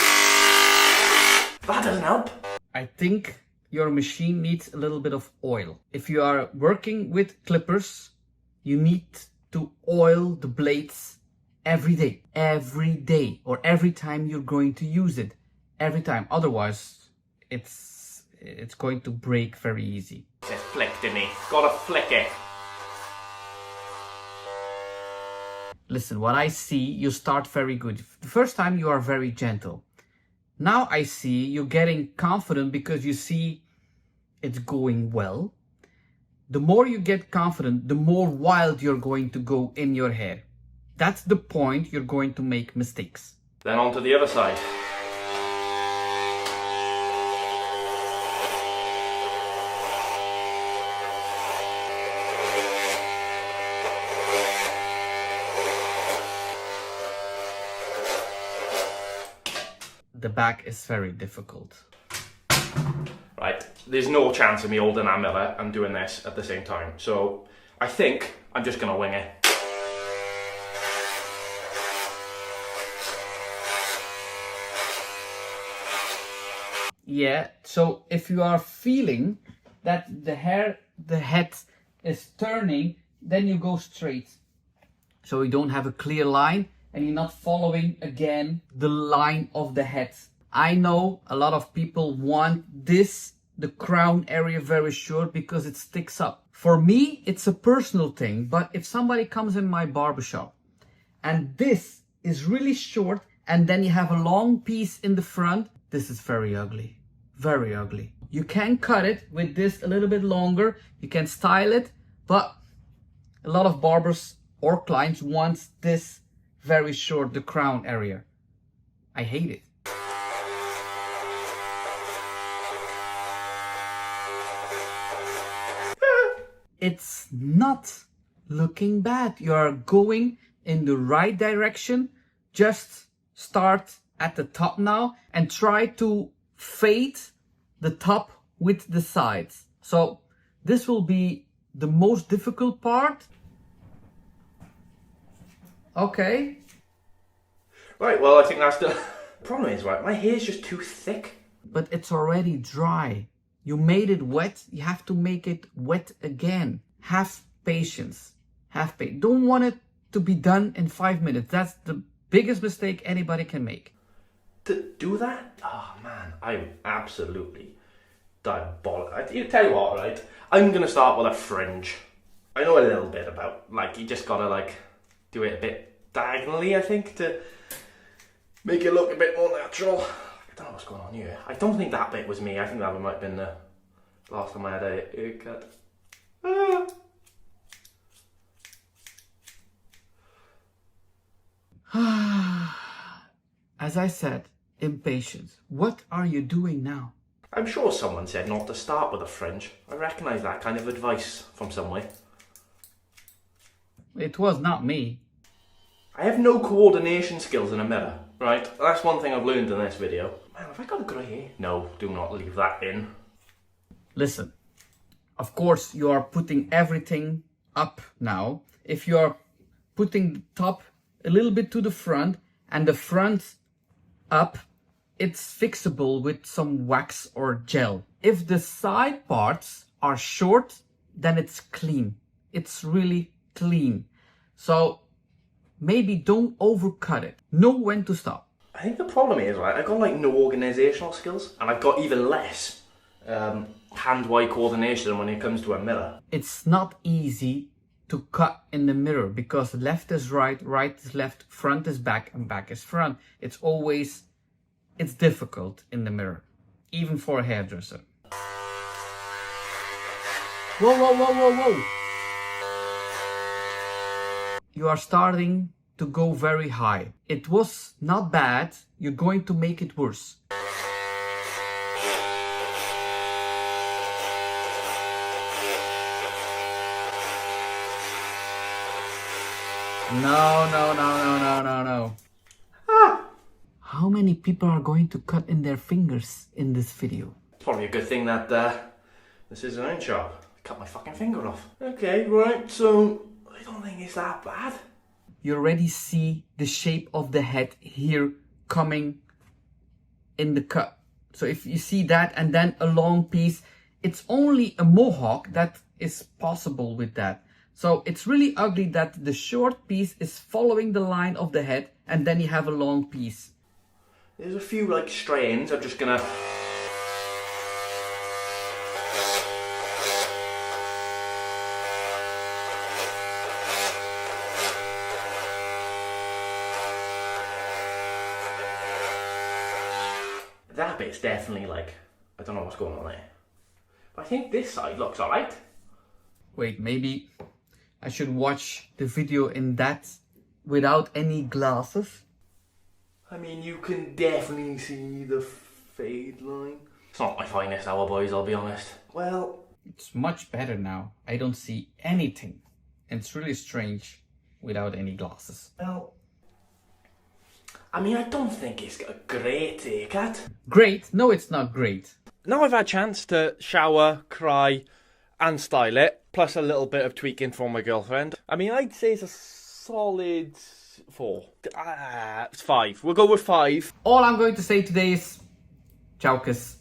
That doesn't help. I think your machine needs a little bit of oil. If you are working with clippers, you need to oil the blades every day, or every time you're going to use it, every time. Otherwise, it's going to break very easy. Just flicked in me. Gotta flick it. Listen, what I see, you start very good. The first time you are very gentle. Now I see you're getting confident because you see it's going well. The more you get confident, the more wild you're going to go in your hair. That's the point you're going to make mistakes. Then on to the other side. The back is very difficult. Right, there's no chance of me holding that mirror and doing this at the same time. So I think I'm just gonna wing it. Yeah, so if you are feeling that the head is turning, then you go straight. So you don't have a clear line and you're not following again the line of the head. I know a lot of people want the crown area very short because it sticks up. For me, it's a personal thing, but if somebody comes in my barbershop and this is really short and then you have a long piece in the front, this is very ugly. Very ugly. You can cut it with this a little bit longer. You can style it, but a lot of barbers or clients want this very short, the crown area. I hate it. It's not looking bad. You are going in the right direction. Just start at the top now and try to fade the top with the sides. So this will be the most difficult part. Okay. Right, well I think that's the problem is, right, my hair's just too thick. But it's already dry. You made it wet, you have to make it wet again. Have patience. Have patience. Don't want it to be done in 5 minutes. That's the biggest mistake anybody can make. To do that? Oh man, I'm absolutely diabolical. You tell you what, right? I'm gonna start with a fringe. I know a little bit about, like, you just gotta, like, do it a bit diagonally, I think, to make it look a bit more natural. I don't know what's going on here. I don't think that bit was me. I think that might have been the last time I had a haircut. As I said, impatience. What are you doing now? I'm sure someone said not to start with a fringe. I recognise that kind of advice from somewhere. It was not me. I have no coordination skills in a mirror, right? That's one thing I've learned in this video. Man, have I got a grey hair? No, do not leave that in. Listen, of course you are putting everything up now. If you are putting the top a little bit to the front and the front up, it's fixable with some wax or gel. If the side parts are short, then it's clean. It's really clean. So maybe don't overcut it. Know when to stop. I think the problem is, right, I've got like no organisational skills and I've got even less hand-eye coordination when it comes to a mirror. It's not easy to cut in the mirror because left is right, right is left, front is back and back is front. It's difficult in the mirror, even for a hairdresser. Whoa, whoa, whoa, whoa, whoa. You are starting to go very high. It was not bad. You're going to make it worse. No. How many people are going to cut in their fingers in this video? It's probably a good thing that this is an iron sharp. cut my fucking finger off. Okay, right, so I don't think it's that bad. You already see the shape of the head here coming in the cut. So if you see that and then a long piece, it's only a mohawk that is possible with that. So it's really ugly that the short piece is following the line of the head and then you have a long piece. There's a few like strands. I'm just gonna... That bit's definitely like, I don't know what's going on there. But I think this side looks alright. Wait, maybe I should watch the video in that without any glasses? I mean, you can definitely see the fade line. It's not my finest hour, boys, I'll be honest. Well, it's much better now. I don't see anything. And it's really strange without any glasses. Well, I mean, I don't think it's a great haircut. Great? No, it's not great. Now I've had a chance to shower, cry, and style it, plus a little bit of tweaking for my girlfriend. I mean, I'd say it's a solid 4. It's 5. We'll go with 5. All I'm going to say today is ciao, kiss.